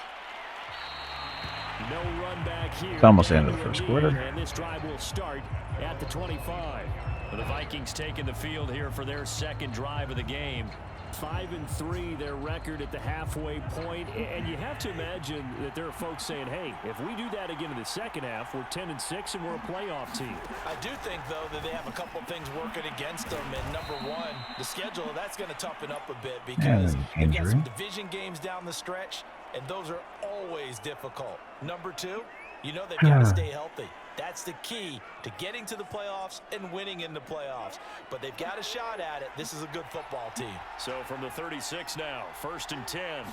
No run back here. It's almost the end of the first quarter. And this drive will start at the 25. The Vikings taking the field here for their second drive of the game. 5-3 their record at the halfway point, and you have to imagine that there are folks saying, hey, if we do that again in the second half, we're 10-6 and we're a playoff team. I do think, though, that they have a couple things working against them, and number one, the schedule, that's going to toughen up a bit because they've got some division games down the stretch, and those are always difficult. Number two, you know they've got to stay healthy. That's the key to getting to the playoffs and winning in the playoffs. But they've got a shot at it. This is a good football team. So from the 36 now, 1st and 10.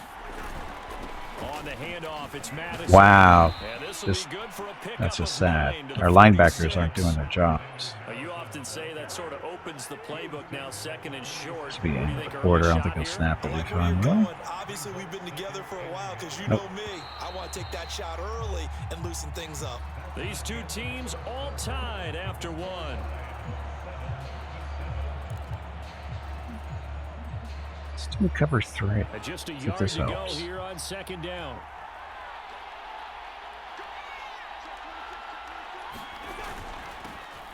On the handoff, it's Madison. Wow. That's just sad. Our linebackers aren't doing their jobs. You often say that sort of opens the playbook now, 2nd and short. This will be the end of the quarter. I don't think they'll snap it. Obviously, we've been together for a while because you know me. I want to take that shot early and loosen things up. These two teams all tied after one. Let's do cover 3. Just a See if yard this to go helps. here on 2nd down.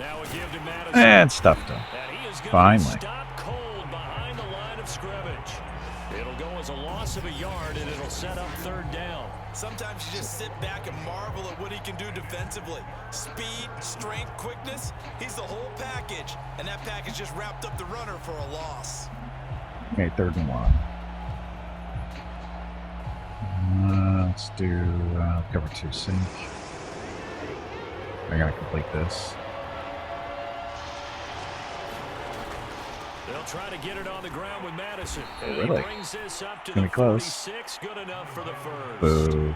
Now a give to Madison. And stuffed him. And he is going Finally. to stop cold behind the line of scrimmage. It'll go as a loss of a yard, and it'll set up 3rd down. Sometimes you just sit back and marvel at what he can do defensively. Speed, strength, quickness. He's the whole package. And that package just wrapped up the runner for a loss. Okay, 3rd and 1. Let's do cover 2 sink. I gotta complete this. They'll try to get it on the ground with Madison. Oh, really? He brings this up to Gonna the be close. 46. Good enough for the first. Boo.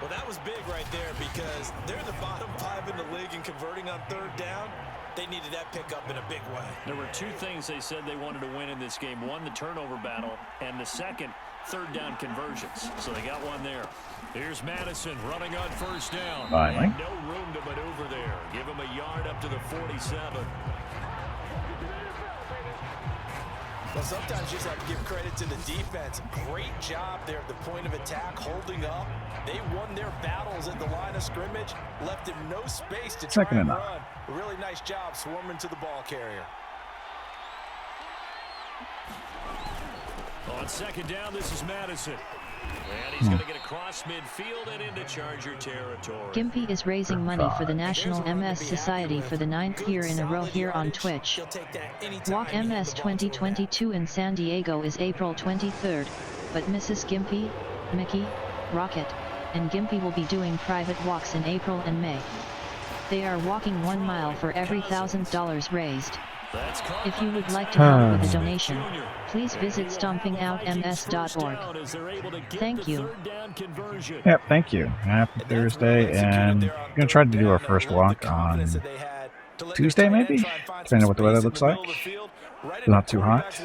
Well, that was big right there because they're the bottom 5 in the league in converting on 3rd down. They needed that pickup in a big way. There were 2 things they said they wanted to win in this game. One, the turnover battle, and the second, 3rd down conversions. So they got one there. Here's Madison running on 1st down. Finally. And no room to maneuver there. Give him a yard up to the 47. Well, sometimes you just have to give credit to the defense. Great job there at the point of attack, holding up. They won their battles at the line of scrimmage, left him no space to try and run. A really nice job swarming to the ball carrier. On 2nd down, this is Madison. And he's going to get across midfield and into Charger territory. Gimpy is raising money for the National MS Society for the 9th year in a row here on Twitch. Walk MS 2022 in San Diego is April 23rd, but Mrs. Gimpy, Mickey, Rocket, and Gimpy will be doing private walks in April and May. They are walking 1 mile for every $1,000 raised. If you would like to help with a donation, please visit stompingoutms.org. Thank you. Yep, thank you. Happy Thursday, and we're going to try to do our first walk on Tuesday, maybe? Depending on what the weather looks like. Not too hot.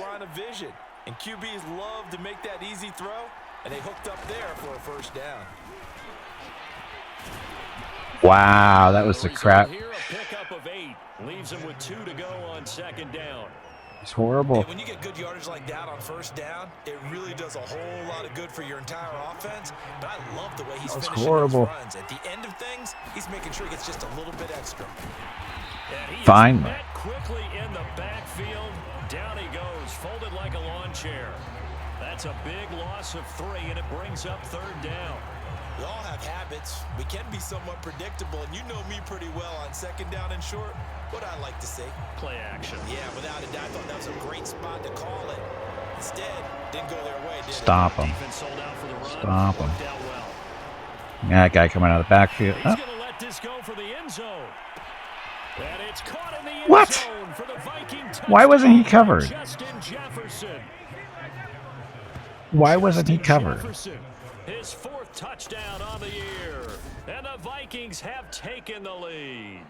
And QBs love to make that easy throw, and they hooked up there for a 1st down. Wow, that was the crap. Leaves him with 2 to go on 2nd down. It's horrible. When you get good yardage like that on 1st down, it really does a whole lot of good for your entire offense. But I love the way he's finishing those runs. At the end of things, he's making sure he gets just a little bit extra. Finally. Quickly in the backfield. Down he goes, folded like a lawn chair. That's a big loss of 3, and it brings up 3rd down. We all have habits. We can be somewhat predictable, and you know me pretty well on 2nd down and short. What I like to see. Play action. Yeah, without a doubt, I thought that was a great spot to call it. Instead, didn't go their way, did Stop him. Stop him. Well. Yeah, that guy coming out of the backfield. He's going to let this go for the end zone. And it's caught in the end What? zone for the Viking touchdown. Why wasn't he covered? Justin Jefferson. Why wasn't he covered? Jefferson, his 4th touchdown on the year. And the Vikings have taken the lead.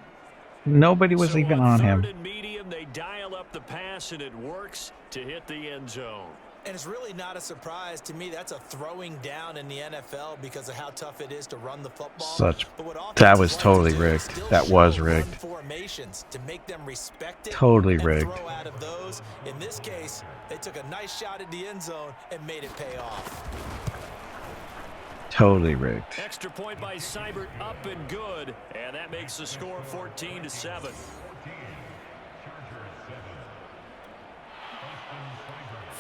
Nobody was even on him. 3rd and medium, they dial up the pass, and it works to hit the end zone. And it's really not a surprise to me. That's a throwing down in the NFL because of how tough it is to run the football. That was totally rigged. That was rigged. Formations to make them respect it. Totally rigged. Throw out of those. In this case, they took a nice shot at the end zone and made it pay off. Totally rigged. Extra point by Seibert, up and good, and that makes the score 14-7.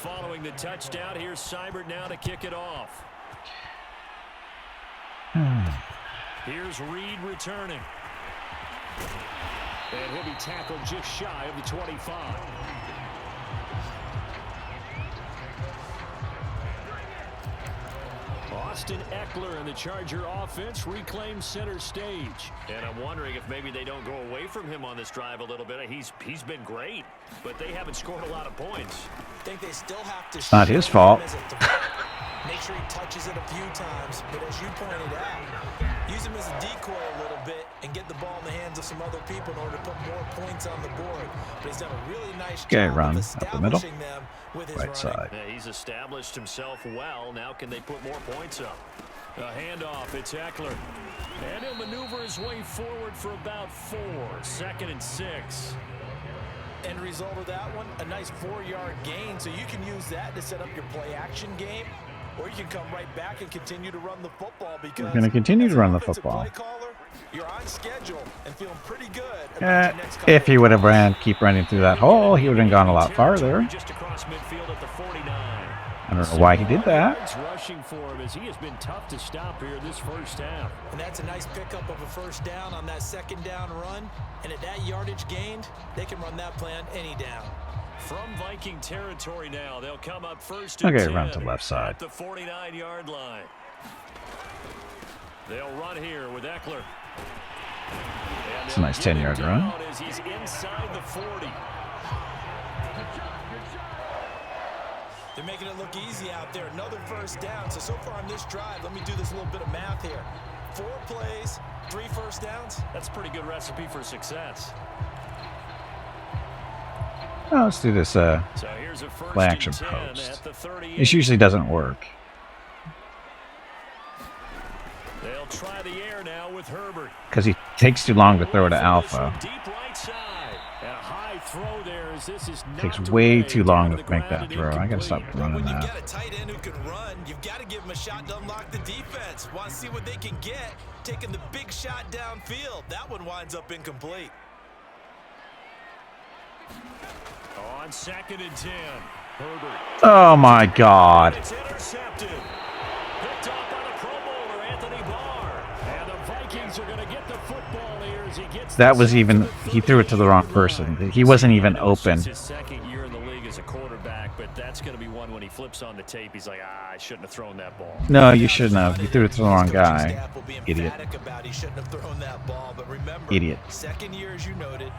Following the touchdown, here's Seibert now to kick it off. Here's Reed returning. And he'll be tackled just shy of the 25. Austin Eckler and the Charger offense reclaims center stage. And I'm wondering if maybe they don't go away from him on this drive a little bit. He's been great, but they haven't scored a lot of points. I think they still have to. It's not his fault. Make sure he touches it a few times, but as you pointed out, use him as a decoy a little bit and get the ball in the hands of some other people in order to put more points on the board. But he's done a really nice job run of up the middle. establishing them with his Right running. side. Yeah, he's established himself well. Now can they put more points up? A handoff, it's Eckler. And he'll maneuver his way forward for about 4. 2nd and 6. End result of that one, a nice 4-yard gain. So you can use that to set up your play action game. Or you can come right back and continue to run the football because We're going to continue to run the offensive football. play caller, you're on schedule and feeling pretty good about your next couple If he of would have drives. keep running through that hole, he would have gone a lot farther. Just across midfield at the 49. I don't know why he did that. Yards rushing for him as he has been tough to stop here this first half. And that's a nice pickup of a first down on that second down run. And at that yardage gained, they can run that play on any down. From Viking territory now, they'll come up first and Okay, 10 run to left side. at the 49-yard line. They'll run here with Eckler. It's a nice 10-yard run. As he's inside the 40. They're making it look easy out there. Another first down. So far on this drive, let me do this little bit of math here. 4 plays, 3 first downs. That's a pretty good recipe for success. Oh, let's do this So here's a first play action and 10 post. at the 38. This usually doesn't work. They'll try the air now with Herbert. Because he takes too long to throw to Alpha. Deep right side. And a high throw there as this is not Takes way too long down to the make ground that and throw. I gotta stop incomplete. running When you've that. got a tight end who can run, you've got to give him a shot to unlock the defense. Want to see what they can get, taking the big shot downfield. That one winds up incomplete. On 2nd and 10. Herbert. Oh my God. It's intercepted. Picked off by the Pro Bowler, Anthony Barr. And the Vikings are going to get the football here as he gets That the was snap even, to the he threw it to the wrong person. He wasn't even I know it's open. just his second year in the league as a quarterback, but that's going to be one when he flips on the tape. He's like, I shouldn't have thrown that ball. No, you shouldn't have. You threw it to the wrong guy. Staff will be Idiot. emphatic about he shouldn't have thrown that ball, but remember, Idiot. second year, as you noted,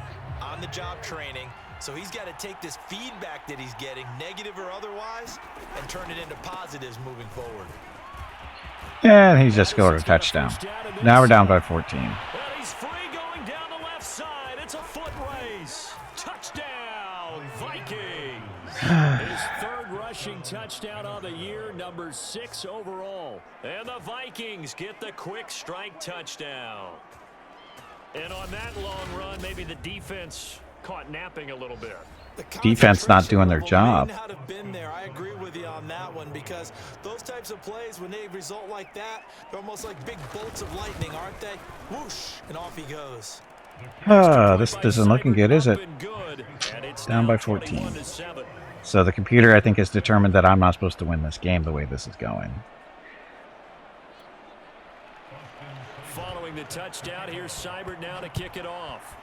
on the job training. So he's got to take this feedback that he's getting, negative or otherwise, and turn it into positives moving forward. And he just scored a touchdown. Now we're down by 14. And he's free going down the left side. It's a foot race. Touchdown, Vikings. His 3rd rushing touchdown on the year, number 6 overall. And the Vikings get the quick strike touchdown. And on that long run, maybe the defense caught napping a little bit. Defense not doing their job. May not have been there. I agree with you on that one because those types of plays, when they result like that, they're almost like big bolts of lightning, aren't they? Whoosh, and off he goes. This isn't looking good, is it? Down by 14. So the computer, I think, has determined that I'm not supposed to win this game the way this is going. Following the touchdown, here's Seibert now to kick it off.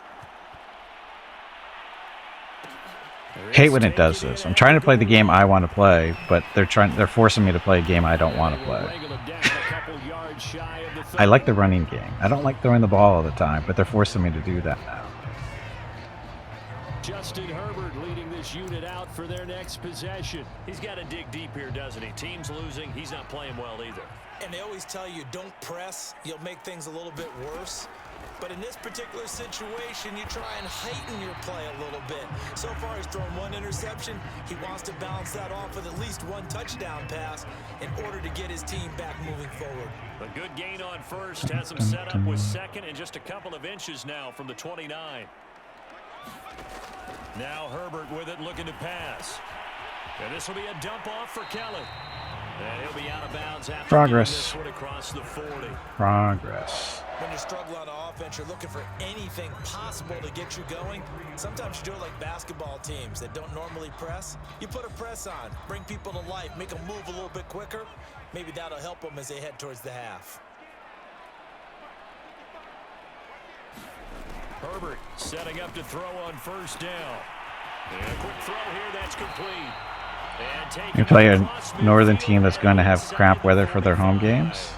Hate when it does this. I'm trying to play the game I want to play, but they're forcing me to play a game I don't want to play. I like the running game. I don't like throwing the ball all the time, but they're forcing me to do that now. Justin Herbert leading this unit out for their next possession. He's got to dig deep here, doesn't he? Team's losing. He's not playing well either. And they always tell you, don't press. You'll make things a little bit worse. But in this particular situation, you try and heighten your play a little bit. So far, he's thrown one interception. He wants to balance that off with at least one touchdown pass in order to get his team back moving forward. A good gain on first has him set up with second and just a couple of inches now from the 29. Now Herbert with it, looking to pass. And this will be a dump off for Kelly. And he'll be out of bounds after Progress. this one across the 40. Progress. When you struggle on offense, you're looking for anything possible to get you going. Sometimes you do it like basketball teams that don't normally press. You put a press on, bring people to life, make them move a little bit quicker. Maybe that'll help them as they head towards the half. Herbert setting up to throw on first down. And a quick throw here, that's complete. You play a northern team that's going to have crap weather for their home games?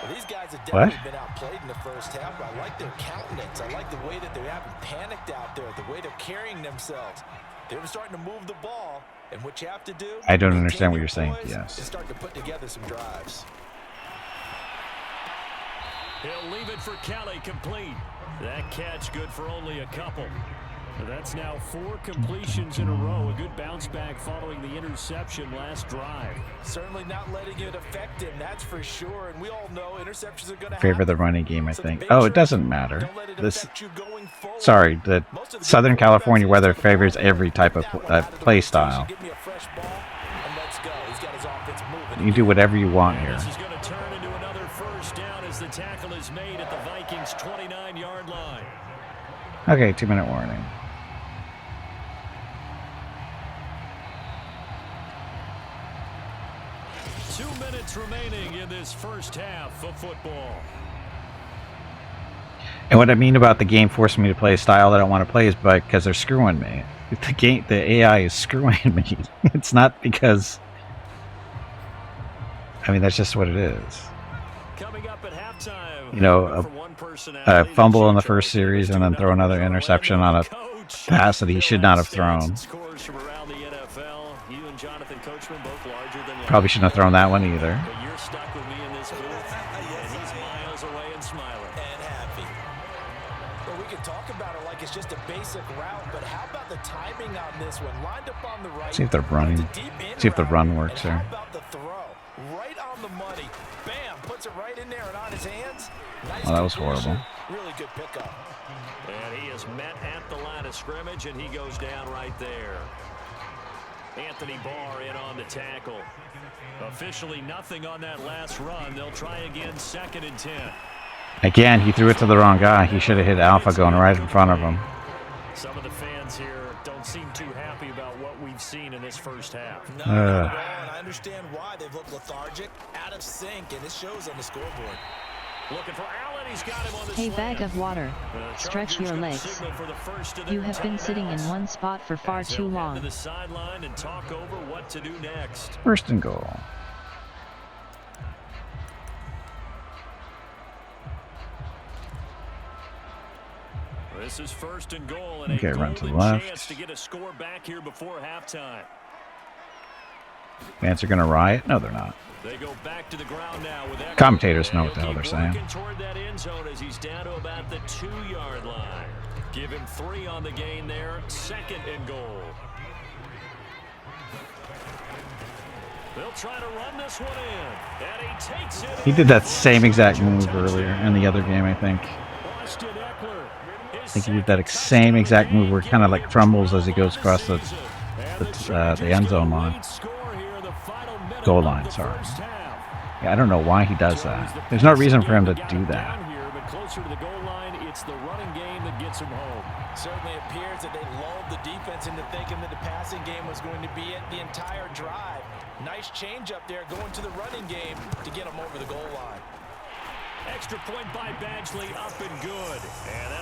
Well, these guys have What? definitely been outplayed in the first half. I like their countenance. I like the way that they haven't panicked out there, the way they're carrying themselves. They're starting to move the ball, and what you have to do... I don't understand what you're saying, yes. ...is start to put together some drives. He'll leave it for Kelly, complete. That catch good for only a couple. That's now 4 completions in a row. A good bounce back following the interception last drive. Certainly not letting it affect him, that's for sure. And we all know interceptions are going to Favor the running game, I think. Oh, it doesn't matter. Sorry, the Southern California weather favors every type of play style. You do whatever you want here. This is going to turn into another first down as the tackle is made at the Vikings' 29-yard line. Okay, 2-minute warning. Remaining in this first half of football. And what I mean about the game forcing me to play a style that I don't want to play is because they're screwing me. The AI is screwing me. It's not because... I mean, that's just what it is. Coming up at halftime, you know, a fumble in the first series and then throw another interception on a pass that he should not have thrown. Probably shouldn't have thrown that one either. But you're stuck with me in this booth, and he's miles away and smiling. And happy. Well, we could talk about it like it's just a basic route, but how about the timing on this one? Lined up on the right. See if they're running. See if the run works here. How about the throw? Right on the money. Bam! Puts it right in there and on his hands. Nice well, that was horrible. Really good pickup. And he is met at the line of scrimmage, and he goes down right there. Anthony Barr in on the tackle. Officially nothing on that last run. They'll try again, 2nd and 10. Again, he threw it to the wrong guy. He should have hit Alpha going right in front of him. Some of the fans here don't seem too happy about what we've seen in this first half. No, not at all, and I understand why. They've looked lethargic, out of sync, and it shows on the scoreboard. Looking for Allen, he's got him on the Hey, bag of water. Stretch your legs. You have been sitting in one spot for far too long. To the sideline and talk over what to do next. 1st and goal. This is 1st and goal, and Okay, a run to the golden left. chance to get a score back here before halftime. Fans are going to riot? No, they're not. They go back to the ground now with Eckler. Commentators know what the hell they're saying. Toward that end zone as he's down to about the 2-yard line. Give him 3 on the gain there. 2nd and goal. They'll try to run this one in. And he takes it. He did that same exact move earlier in the other game, I think. I think he did that same exact move where he kind of like crumbles as he goes across the end zone line. Goal line, sorry. Yeah, I don't know why he does that. There's no reason for him to do that. Closer to the goal line, it's the running game that gets him home. Certainly appears that they lulled the defense into thinking that the passing game was going to be it the entire drive. Nice change up there going to the running game to get him over the goal line. Extra point by Badgley, up and good.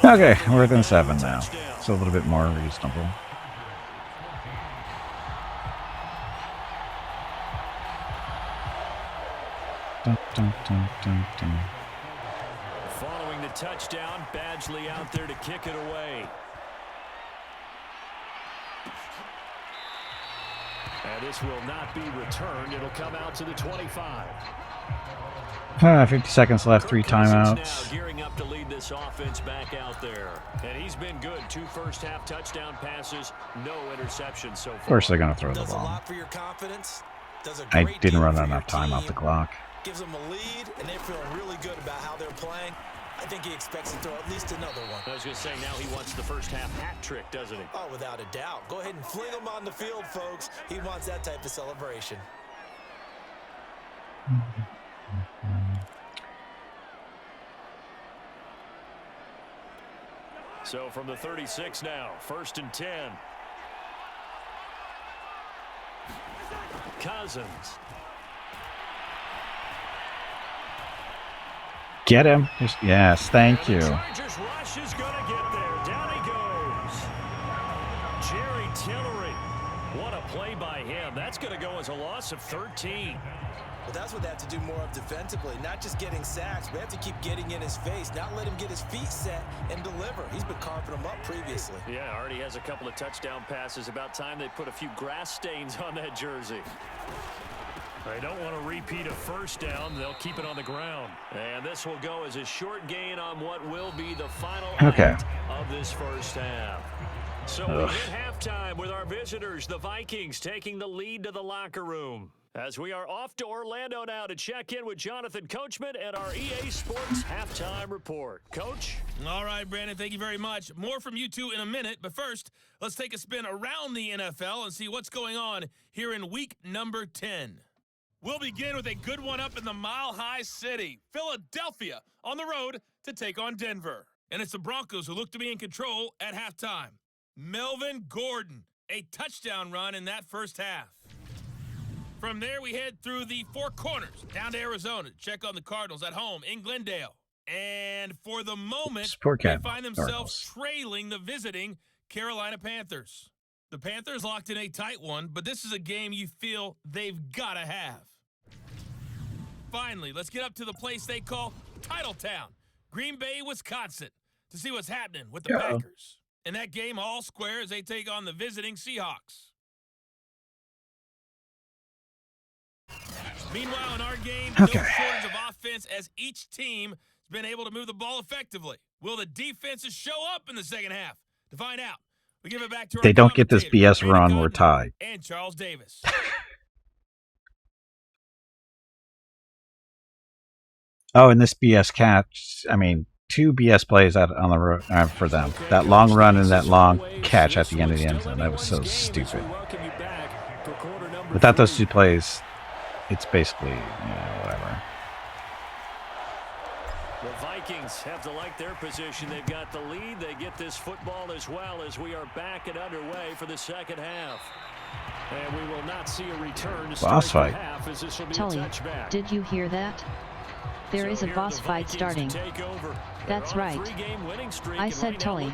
And okay, we're within 7 now. It's a little bit more reasonable. Dun, dun, dun, dun, dun. Following the touchdown, Badgley out there to kick it away. And this will not be returned. It'll come out to the 25. 50 seconds left, 3 timeouts. Now gearing up to lead this offense back out there. And he's been good. 2 first-half touchdown passes, no interceptions so far. Of course they're going to throw the Does a ball. lot for your confidence. Does a I great didn't deal run for enough your time off team. the clock. Gives them a lead, and they're feeling really good about how they're playing. I think he expects to throw at least another one. I was going to say, now he wants the first-half hat trick, doesn't he? Oh, without a doubt. Go ahead and fling him on the field, folks. He wants that type of celebration. So from the 36 now, 1st and 10. Cousins. Get him. Yes, thank you. Chargers rush is going to get there. Down he goes. Jerry Tillery. What a play by him. That's going to go as a loss of 13. Well, that's what they have to do more of defensively. Not just getting sacks, but have to keep getting in his face, not let him get his feet set and deliver. He's been carving them up previously. Yeah, already has a couple of touchdown passes. About time they put a few grass stains on that jersey. They don't want to repeat a first down. They'll keep it on the ground. And this will go as a short gain on what will be the final act of this first half. So we hit halftime with our visitors, the Vikings, taking the lead to the locker room. As we are off to Orlando now to check in with Jonathan Coachman and our EA Sports halftime report. Coach? All right, Brandon, thank you very much. More from you two in a minute, but first, let's take a spin around the NFL and see what's going on here in week number 10. We'll begin with a good one up in the Mile High City, Philadelphia, on the road to take on Denver. And it's the Broncos who look to be in control at halftime. Melvin Gordon, a touchdown run in that first half. From there, we head through the Four Corners, down to Arizona to check on the Cardinals at home in Glendale. And for the moment, they find themselves trailing the visiting Carolina Panthers. The Panthers locked in a tight one, but this is a game you feel they've got to have. Finally, let's get up to the place they call Titletown, Green Bay, Wisconsin, to see what's happening with the Packers. In that game, all square as they take on the visiting Seahawks. Meanwhile, in our game, no shortage of offense as each team has been able to move the ball effectively. Will the defenses show up in the second half? To find out, we give it back to our they don't get this BS run, we're tied. And Charles Davis. Oh, and this BS catch, I mean, 2 BS plays out on the road for them. That long run and that long catch at the end of the end zone. That was so stupid. Without those 2 plays, it's basically, whatever. The Vikings have to like their position. They've got the lead. They get this football as well as we are back and underway for the second half. And we will not see a return to boss start fight. the half as this will be Tully, a touchback. did you hear that? There is a boss fight starting. That's right. I said Tully.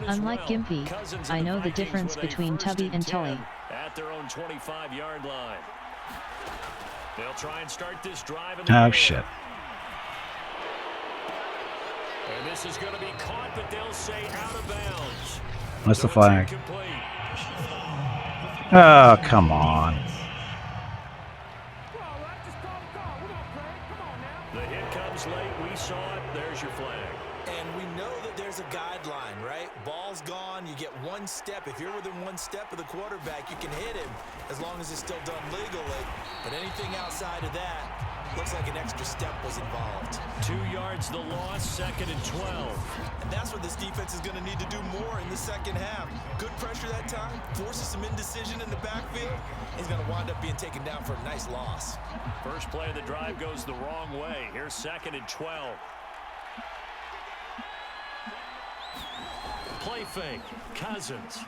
Unlike Gimpy, I know the difference between Tubby and Tully. At their own 25-yard line. They'll try and start this drive. Oh, shit. And this is going to be caught, but they'll say out of bounds. What's the flag? Oh, come on. The hit comes late. We saw it. There's your flag. And we know that there's a guideline, right? Ball's gone. You get 1 step. If you're within 1 step of the quarterback, you can hit him as long as it's still done legally. But anything outside of that, looks like an extra step was involved. 2 yards the loss, 2nd and 12. And that's what this defense is going to need to do more in the second half. Good pressure that time, forces some indecision in the backfield. He's going to wind up being taken down for a nice loss. First play of the drive goes the wrong way. Here's 2nd and 12. Play fake, Cousins.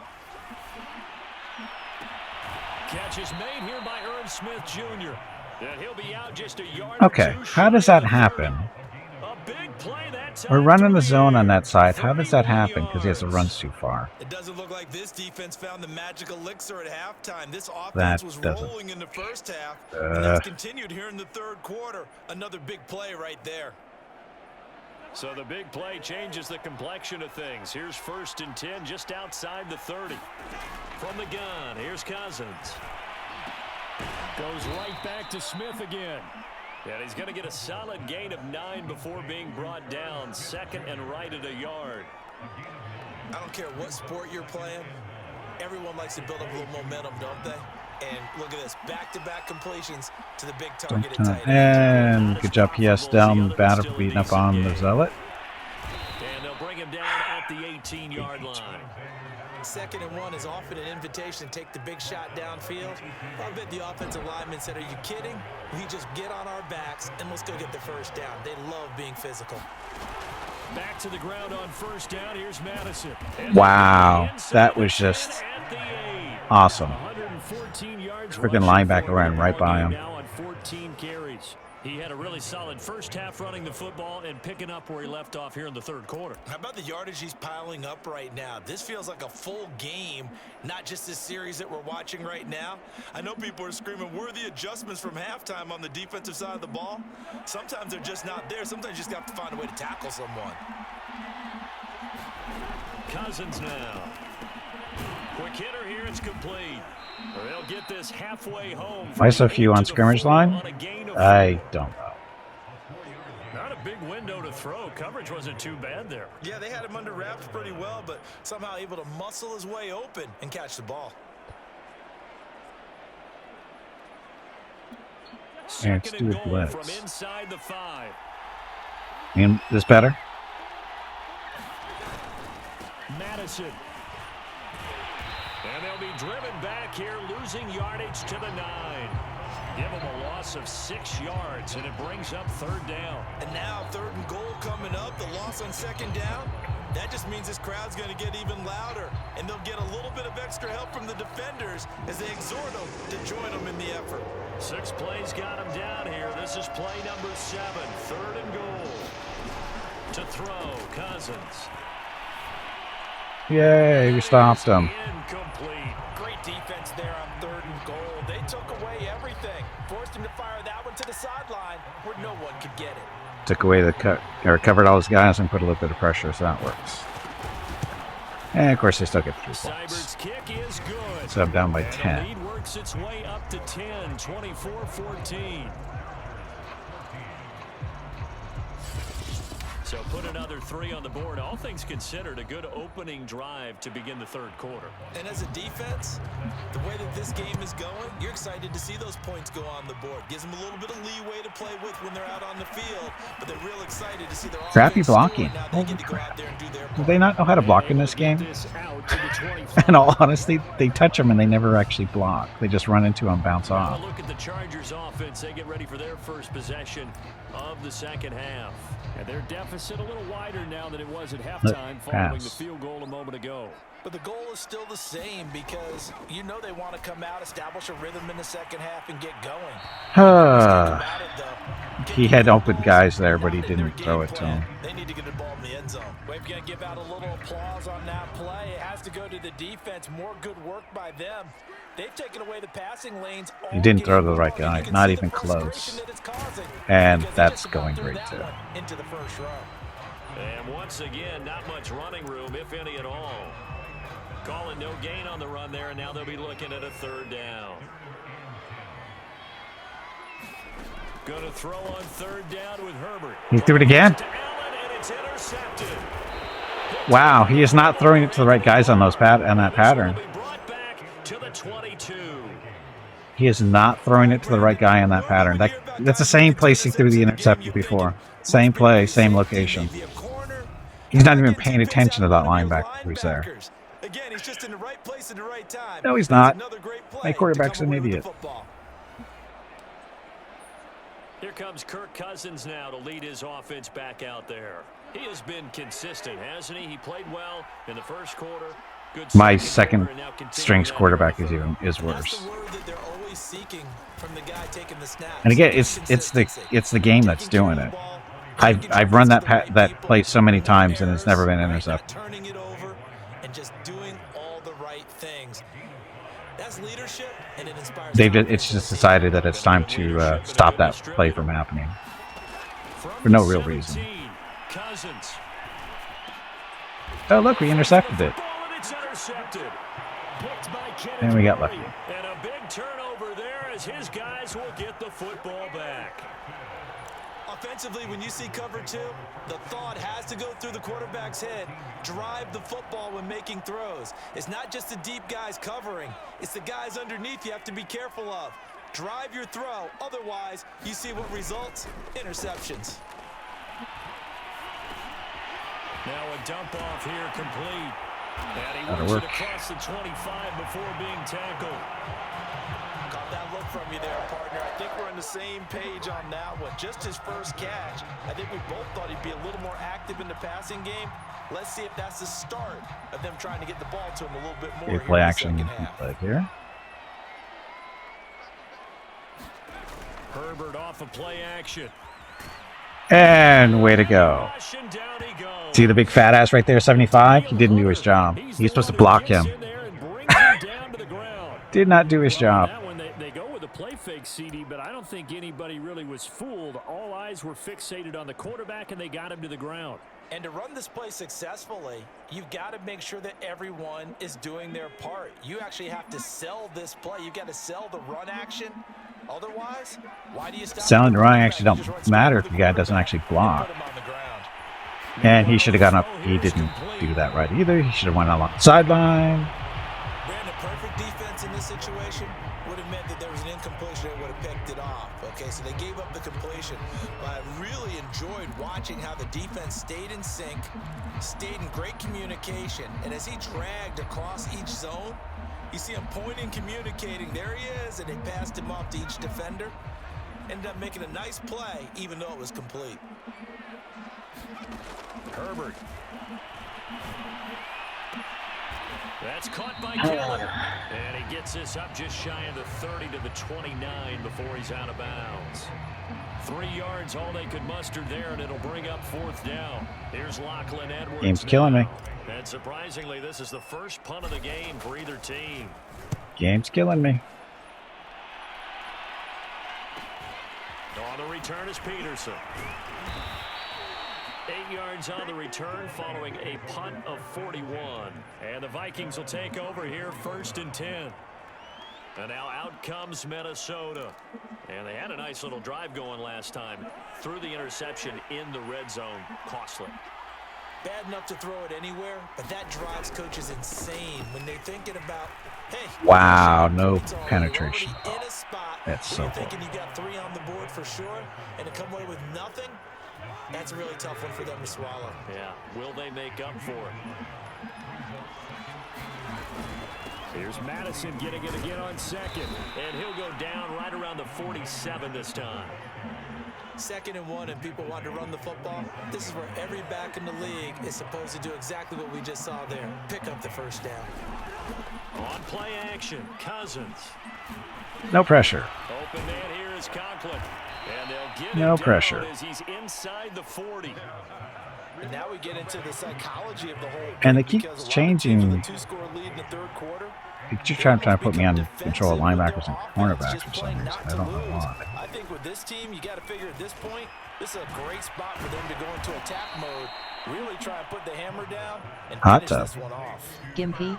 Catch is made here by Irv Smith Jr. And he'll be out just a yard. Okay, how does that happen? A big play that time. We're running the zone on that side. How does that happen? Because he has to run too far. It doesn't look like this defense found the magic elixir at halftime. This offense was rolling in the first half, and that's continued here in the third quarter. Another big play right there. So the big play changes the complexion of things. Here's 1st and 10 just outside the 30. From the gun, here's Cousins. Goes right back to Smith again. And he's going to get a solid gain of 9 before being brought down. 2nd and right at a yard. I don't care what sport you're playing. Everyone likes to build up a little momentum, don't they? And look at this, back-to-back completions to the big target at tight end. And good job, PS down bad for beating up on the Zealot. And they'll bring him down at the 18-yard line. 2nd and 1 is often an invitation to take the big shot downfield. I bet the offensive lineman said, are you kidding? We just get on our backs and let's go get the first down. They love being physical. Back to the ground on 1st down. Here's Madison. Wow, that was just awesome. Freaking linebacker ran right by him. Now on 14 carries. He had a really solid first half running the football and picking up where he left off here in the 3rd quarter. How about the yardage he's piling up right now? This feels like a full game, not just this series that we're watching right now. I know people are screaming, where are the adjustments from halftime on the defensive side of the ball? Sometimes they're just not there. Sometimes you just have to find a way to tackle someone. Cousins now. Quick hitter here, it's complete. They'll get this halfway home. Why so few on scrimmage line? I don't know. Not a big window to throw. Coverage wasn't too bad there. Yeah, they had him under wraps pretty well, but somehow able to muscle his way open and catch the ball. And let's do a blitz. From inside the 5. And this better? Madison. And they'll be driven back here, losing yardage to the 9. Give them a loss of 6 yards, and it brings up 3rd down. And now 3rd and goal coming up, the loss on 2nd down. That just means this crowd's going to get even louder, and they'll get a little bit of extra help from the defenders as they exhort them to join them in the effort. 6 plays got them down here. This is play number 7, 3rd and goal. To throw, Cousins. Yay, we stopped him. Incomplete. Great defense there on 3rd and goal. They took away everything. Forced him to fire that one to the sideline where no one could get it. Took away the cut, or covered all his guys and put a little bit of pressure, so that works. And of course, they still get 3 points. Sybert's kick is good. So I'm down by And 10. the lead works its way up to 10, 24-14. So put another 3 on the board. All things considered, a good opening drive to begin the 3rd quarter. And as a defense, the way that this game is going, you're excited to see those points go on the board. Gives them a little bit of leeway to play with when they're out on the field, but they're real excited to see their Crappy offense blocking. score, and now they get to go out there and do their Do part. they not know how to block in this game? In all honesty, they touch them and they never actually block. They just run into them, bounce Now off. look at the Chargers offense. They get ready for their first possession of the 2nd half. And their deficit a little wider now than it was at halftime following the field goal a moment ago. But the goal is still the same because you know they want to come out, establish a rhythm in the 2nd half, and get going. He had open guys there, but he didn't throw it to him. They need to get the ball in the end zone. We're going to give out a little applause on that play. It has to go to the defense. More good work by them. They've taken away the passing lanes. He didn't throw to the right guy, not even close. And that's going great too. Into the first row. And once again, not much running room, if any at all. Calling no gain on the run there, and now they'll be looking at a 3rd down. Going to throw on 3rd down with Herbert. He threw it again? To Allen, and it's intercepted. Wow, he is not throwing it to the right guys on those on that pattern. Will be brought back to the 22. He is not throwing it to the right guy on that pattern. That's the same place he threw the interception before. Same play, same location. He's not even paying attention to that linebacker who's there. Again, he's just in the right place at the right time. No, he's not. My quarterback's an idiot. Here comes Kirk Cousins now to lead his offense back out there. He has been consistent, hasn't he? He played well in the 1st quarter. Good My second second strings quarterback is worse. And again, it's the game that's doing it. I've run that play so many times and it's never been intercepted. Turning it over and just doing all the right things. That's leadership, and it inspires. It's just decided that it's time to stop that play from happening for no real reason. Cousins. Oh, look, we intercepted it. It's intercepted. picked by Kenneth And we got Murray. lucky. And a big turnover there as his guys will get the football back. Offensively, when you see cover two, the thought has to go through the quarterback's head. Drive the football when making throws. It's not just the deep guys covering. It's the guys underneath you have to be careful of. Drive your throw. Otherwise, you see what results? Interceptions. Now a dump off here complete. And he That'll works work. it across the 25 before being tackled. Caught that look from you there, partner. I think we're on the same page on that one. Just his first catch. I think we both thought he'd be a little more active in the passing game. Let's see if that's the start of them trying to get the ball to him a little bit more. Okay, play action play here. Herbert off of play action. And way to go. Rush, and down he goes. See the big fat ass right there, 75? He didn't do his job. He's supposed to block him. Did not do his job. That one, they go with a play fake, CD, but I don't think anybody really was fooled. All eyes were fixated on the quarterback, and they got him to the ground. And to run this play successfully, you've got to make sure that everyone is doing their part. You actually have to sell this play. You've got to sell the run action. Otherwise, why do you stop? Selling the running actually don't matter if the guy doesn't actually block. And he should have gotten up. He didn't do that right either. He should have went along the sideline. Brandon, perfect defense in this situation would have meant that there was an incompletion that would have picked it off. Okay, so they gave up the completion. But I really enjoyed watching how the defense stayed in sync, stayed in great communication, and as he dragged across each zone, you see him pointing, communicating. There he is, and they passed him off to each defender. Ended up making a nice play, even though it was complete. Herbert. That's caught by Keller. And he gets this up just shy of the 30 to the 29 before he's out of bounds. 3 yards, all they could muster there, and it'll bring up 4th down. Here's Lachlan Edwards. Game's killing me. And surprisingly, this is the first punt of the game for either team. Game's killing me. On the return is Peterson. 8 yards on the return following a punt of 41. And the Vikings will take over here 1st and 10. And now out comes Minnesota. And they had a nice little drive going last time. Threw the interception in the red zone. Costly. Bad enough to throw it anywhere, but that drives coaches insane when they're thinking about, hey, Wow, no penetration. in a spot That's so you're thinking you got 3 on the board for sure, and to come away with nothing, that's a really tough one for them to swallow. Yeah, will they make up for it? Here's Madison getting it again on 2nd, and he'll go down right around the 47 this time. 2nd and 1, and people want to run the football. This is where every back in the league is supposed to do exactly what we just saw there. Pick up the 1st down. On play action, Cousins. No pressure. Open man here is Conklin. And they'll get No it down pressure. as he's inside the 40. And now we get into the psychology of the whole And they game, keep because a lot of changing. teams with a 2-score lead in the 3rd quarter. They're just trying to put me on control of linebackers and cornerbacks for some reason. I don't know why. I think with this team, you got to figure at this point, this is a great spot for them to go into attack mode, really try and put the hammer down and Hot finish tub. this one off. Gimpy?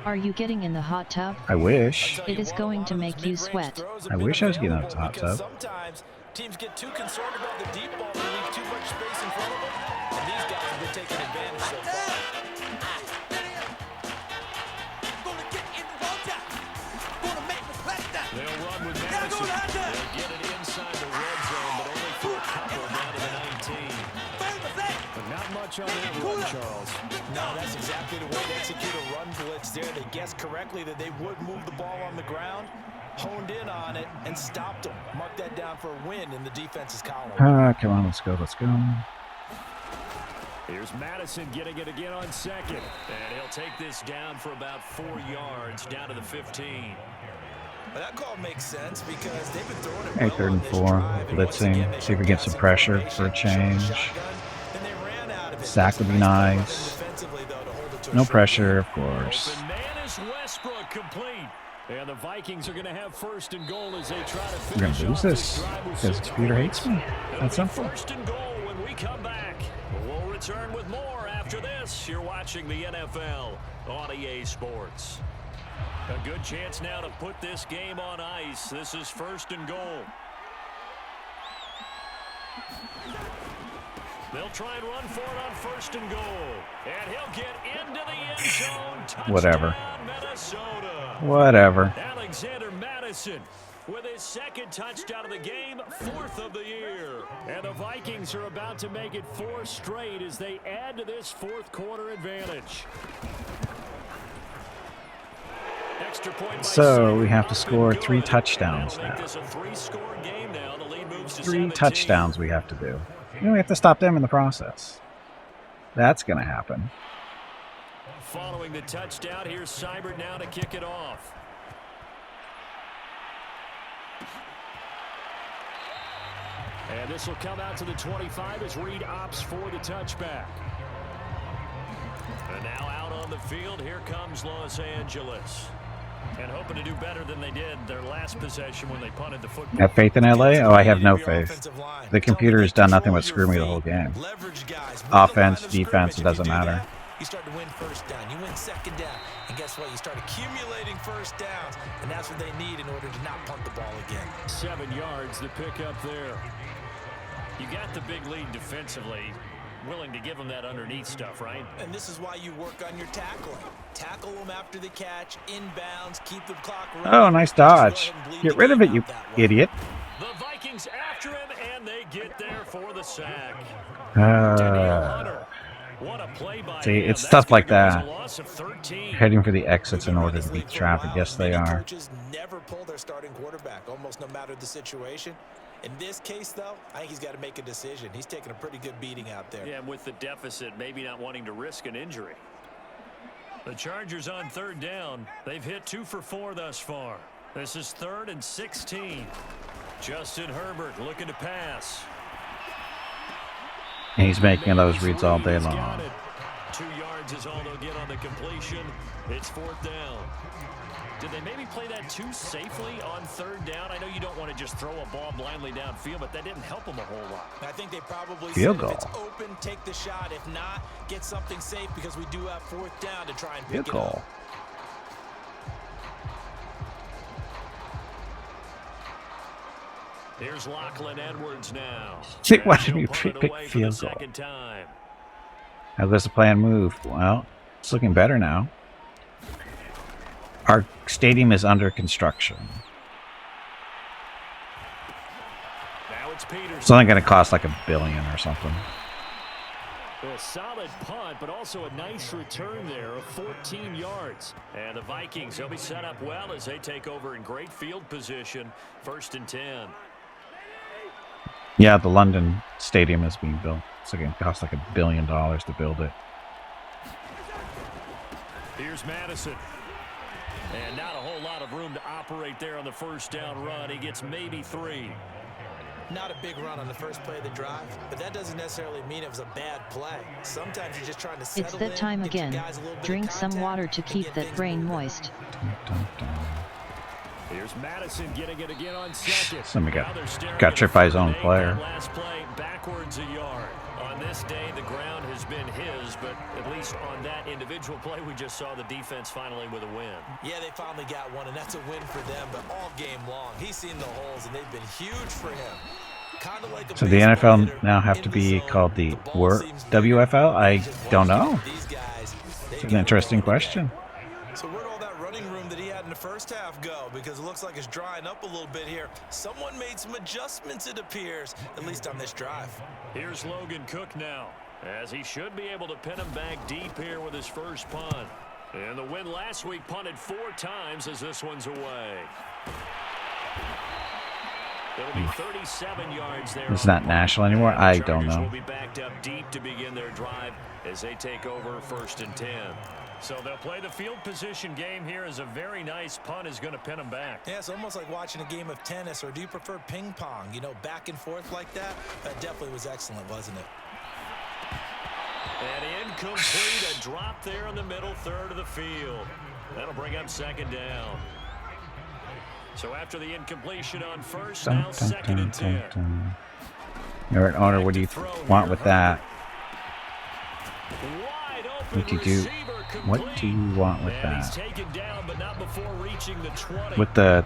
Are you getting in the hot tub? I wish. I'll tell It you is what, going a lot to of make those you mid-range sweat. throws have I been wish I was getting out available to hot because tub. sometimes teams get too concerned about the deep ball and leave too much space in front of them, and these guys have been taking advantage so far. They'll run with Madison. They'll get it inside the red zone, but only for a couple down to the 19. But not much on that run, Charles. No, that's exactly the way to execute a run blitz there. They guessed correctly that they would move the ball on the ground, honed in on it, and stopped them. Mark that down for a win in the defense's column. Come on, let's go, let's go. Here's Madison getting it again on 2nd. And he'll take this down for about 4 yards, down to the 15. Well, that call makes sense because they've been throwing it Hey, well 3rd on and this 4, drive, and once again, blitzing, they see if we got get some passing pressure formation, for a change. shotgun, and they ran out of it. Sack would be nice. Defensively, though, to hold it to a No short pressure, game. of course. Open man is Westbrook, complete. And the Vikings are going to have 1st and goal as they try to We're finish gonna lose off this drive with because 6 Peter points. hates me. It'll That's be simple. 1st and goal when we come back. We'll return with more after this. You're watching the NFL on EA Sports. A good chance now to put this game on ice. This is 1st and goal. They'll try and run for it on 1st and goal. And he'll get into the end zone. Touchdown, Whatever. Minnesota. Whatever. Alexander Madison with his 2nd touchdown of the game, 4th of the year. And the Vikings are about to make it 4 straight as they add to this 4th quarter advantage. Extra point by So we have to Simon. score Good. 3 touchdowns That'll make now. this a 3-score game now. The lead moves to 3 17. touchdowns we have to do. And we have to stop them in the process. That's going to happen. Following the touchdown, here's Seibert now to kick it off. And this will come out to the 25 as Reed opts for the touchback. And now out on the field, here comes Los Angeles. And hoping to do better than they did their last possession when they punted the football. Have faith in LA? Oh, I have no faith. The computer has done nothing but screw me the whole game. Offense, defense, it doesn't matter. You start to win 1st down. You win 2nd down. And guess what? You start accumulating 1st downs. And that's what they need in order to not punt the ball again. 7 yards to pick up there. You got the big lead defensively. Willing to give them that underneath stuff, right? And this is why you work on your tackling. Tackle them after the catch, inbounds, keep the clock running. Oh, nice dodge. Get rid of it, you idiot. The Vikings after him, and they get there for the sack. Hunter. What a play by See, him. it's That's stuff gonna like go as a that. loss of 13. Heading for the exits in order to beat traffic. Yes, they are. Coaches never pull their starting quarterback, almost no matter the situation. In this case, though, I think he's got to make a decision. He's taking a pretty good beating out there. Yeah, and with the deficit, maybe not wanting to risk an injury. The Chargers on 3rd down. They've hit 2 for 4 thus far. This is 3rd and 16. Justin Herbert looking to pass. And he's making those reads all day He's got long. it. 2 yards is all they'll get on the completion. It's 4th down. Did they maybe play that too safely on 3rd down? I know you don't want to just throw a ball blindly downfield, but that didn't help them a whole lot. I think they probably Field said goal. if it's open, take the shot. If not, get something safe because we do have 4th down to try and pick Field it goal. up. Here's Lachlan Edwards now. See, why did He'll we punt it pick away for field the goal? 2nd time. How does the plan move? Well, it's looking better now. Our stadium is under construction. Now it's Peterson. It's only going to cost like $1 billion or something. A solid punt, but also a nice return there of 14 yards. And the Vikings, they'll be set up well as they take over in great field position. 1st and 10. Yeah, the London stadium is being built. It's going to cost like $1 billion to build it. Here's Madison. And not a whole lot of room to operate there on the 1st down run. He gets maybe 3. Not a big run on the first play of the drive, but that doesn't necessarily mean it was a bad play. Sometimes you're just trying to settle It's that time again. Drink some water to keep that brain moist. Dun, dun. Here's Madison getting it again on 2nd. Somebody Now they're staring got at tripped by his own 3rd and 8. player. That last play backwards a yard. On this day, the ground has been his, but at least on that individual play, we just saw the defense finally with a win. Yeah, they finally got one, and that's a win for them, but all game long, he's seen the holes, and they've been huge for him. Kind of like a So the baseball NFL hitter now have in to the be zone, called the ball seems WFL? I just don't watching know. these guys, they It's an get interesting rolling question. again. So where'd all that running room that he had in the first half go? Because it looks like it's drying up a little bit here. Someone made some adjustments, it appears, at least on this drive. Here's Logan Cook now, as he should be able to pin him back deep here with his first punt. And the win last week punted 4 times as this one's away. It'll be 37 yards there. It's not national anymore? I don't Chargers know. will be backed up deep to begin their drive as they take over 1st and 10. So they'll play the field position game here as a very nice punt is going to pin them back. Yeah, it's almost like watching a game of tennis, or do you prefer ping pong? You know, back and forth like that? That definitely was excellent, wasn't it? And incomplete, a drop there in the middle third of the field. That'll bring up 2nd down. So after the incompletion on 1st, now 2nd and 10. All right, Owner, what do you want with that? Wide open What do you do? receiver What do you want with And he's that? taken down, but not before reaching the 20. With the...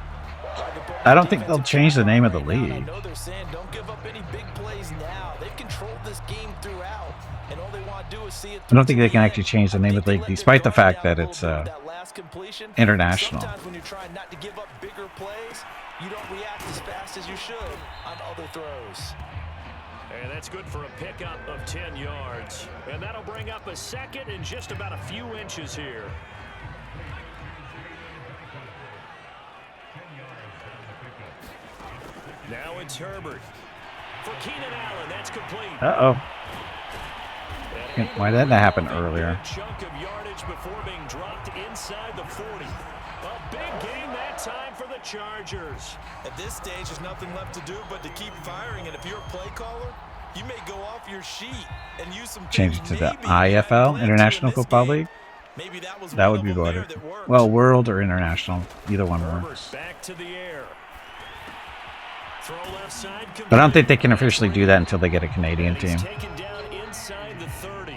I don't think they'll change the name of the I league. know they're saying don't give up any big plays now. They've controlled this game throughout, and all they want to do is see it. I don't think they can actually change the name of the league, despite the fact that it's international. Sometimes when you're trying not to give up bigger plays, you don't react as fast as you should on other throws. And that's good for a pickup of 10 yards. And that'll bring up a second and just about a few inches here. Now it's Herbert. For Keenan Allen, that's complete. Uh-oh. Why didn't that happen earlier? Chunk of yardage before being dropped inside the 40. A big game that time for the Chargers. At this stage, there's nothing left to do but to keep firing. And if you're a play caller, you may go off your sheet and use some Change it to the IFL, International Football League. Maybe that would be better. Well, World or International, either one works. Back to the air. Throw left side. But I don't think they can officially do that until they get a Canadian team. Taken down inside the 30.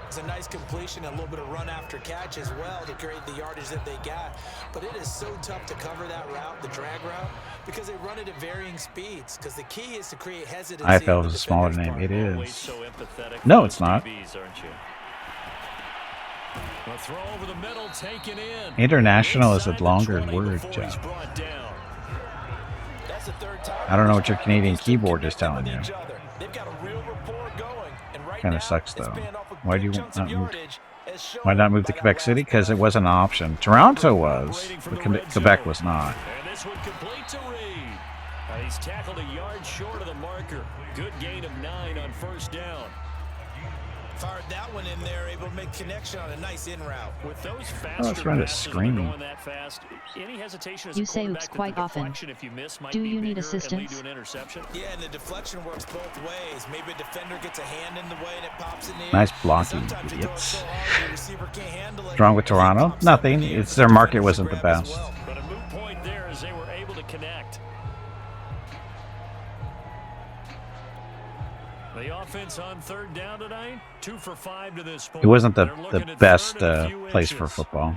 It's a nice completion, a little bit of run after catch as well to create the yardage that they got. But it is so tough to cover that route, the drag route, because they run it at varying speeds. Because the key is to create hesitancy. IFL is a smaller name. It Always is. so empathetic No, for it's not. DBs, aren't you? A throw over the middle, taken in. International is a Inside the longer 20 word, before he's Jeff. brought down. That's the third time. I don't know what your Canadian keyboard is telling you. They've got a real rapport going, and right Kind now, of sucks, it's though. paying off with Why do you big not chunks of move? yardage, as shown Why not move to by that Quebec last City? Because it wasn't an option. Toronto was, but Quebec was not. And this one complete to Reed. He's tackled a yard short of the marker. Good gain of 9 on first down. Fired that one in there, able to make connection on a nice in route. With those let's faster run a passes that are screen. going that fast, any hesitation as You a say quarterback oops that quite the often. deflection, if you miss, might Do be you need bigger and lead assistance? to an interception. Yeah, and the deflection works both ways. Maybe a defender gets a hand in the way and it pops in the air. Nice blocking, And sometimes you throw it idiots. so hard, the receiver can't handle it. What's wrong with and it Toronto? pops up in Nothing. the air. It's their market Nice wasn't the grab as best. well. But a moot point there as they were able to connect. The offense on third down tonight, 2 for 5 to this point. It wasn't They're the looking at best third and a few place for inches. football,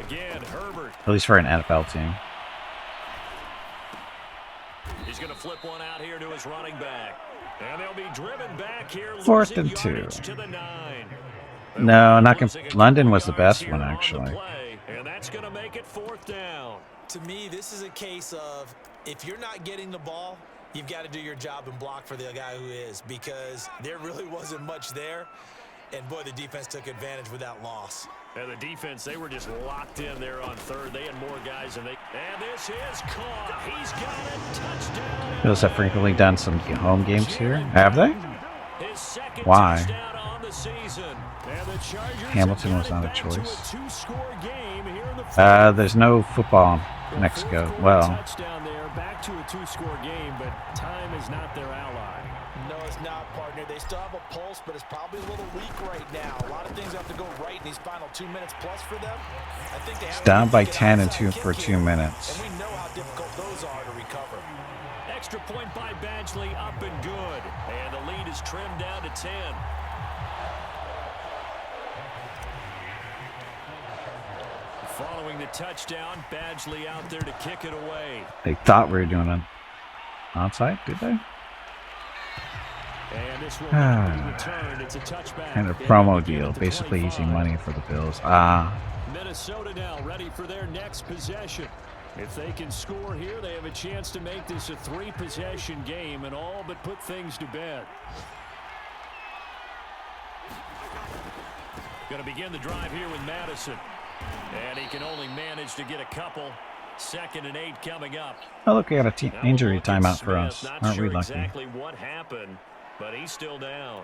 Again, Herbert. at least for an NFL team. He's going to flip one out here to his running back. And they'll be driven back here. Fourth losing and 2. yardage to the 9. No, not Losing a London couple was the yards best here one, on the actually. play, and that's going to make it 4th down. To me, this is a case of if you're not getting the ball, you've got to do your job and block for the guy who is, because there really wasn't much there. And, boy, the defense took advantage with that loss. And the defense, they were just locked in there on third. They had more guys than they... And this is caught. He's got it. Touchdown. Bills have frequently done some home games here. Have they? His second Why? touchdown on the season. And the Chargers Hamilton have was got not a it back to choice. 2-score game here in the There's no football in Mexico. Well, touchdown there, back to a 2-score game, but time is not their ally. No, it's not, partner. They still have a pulse, but it's probably a little weak right now. A lot of things have to go right in these final 2 minutes plus for them. I think they have it's down by to get 10 and outside 2 kick for here, 2 minutes. and we know how difficult those are to recover. Extra point by Badgley, up and good. And the lead is trimmed down to 10. Following the touchdown, Badgley out there to kick it away. They thought we were doing an onside, did they? And this will not be returned. It's a touchback. Kind of promo deal. Basically easy money for the Bills. Minnesota now ready for their next possession. If they can score here, they have a chance to make this a 3-possession game and all but put things to bed. Going to begin the drive here with Madison. And he can only manage to get a couple. 2nd and 8 coming up. Oh, look, we got a Now injury we'll look at timeout for Smith. us. Not Aren't sure we lucky? exactly what happened, but he's still down.